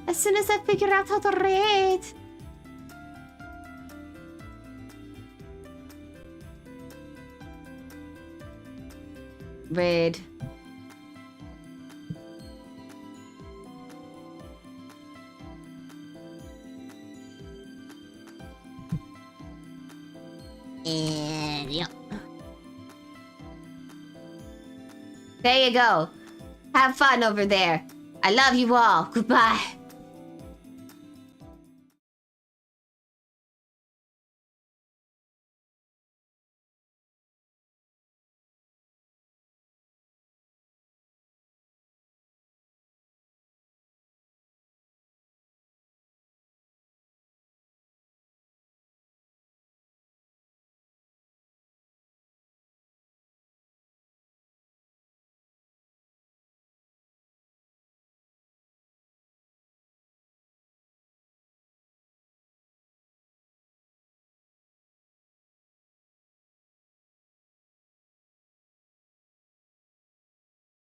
As soon as I figure out how to raid. Raid. And yep. There you go. Have fun over there. I love you all. Goodbye.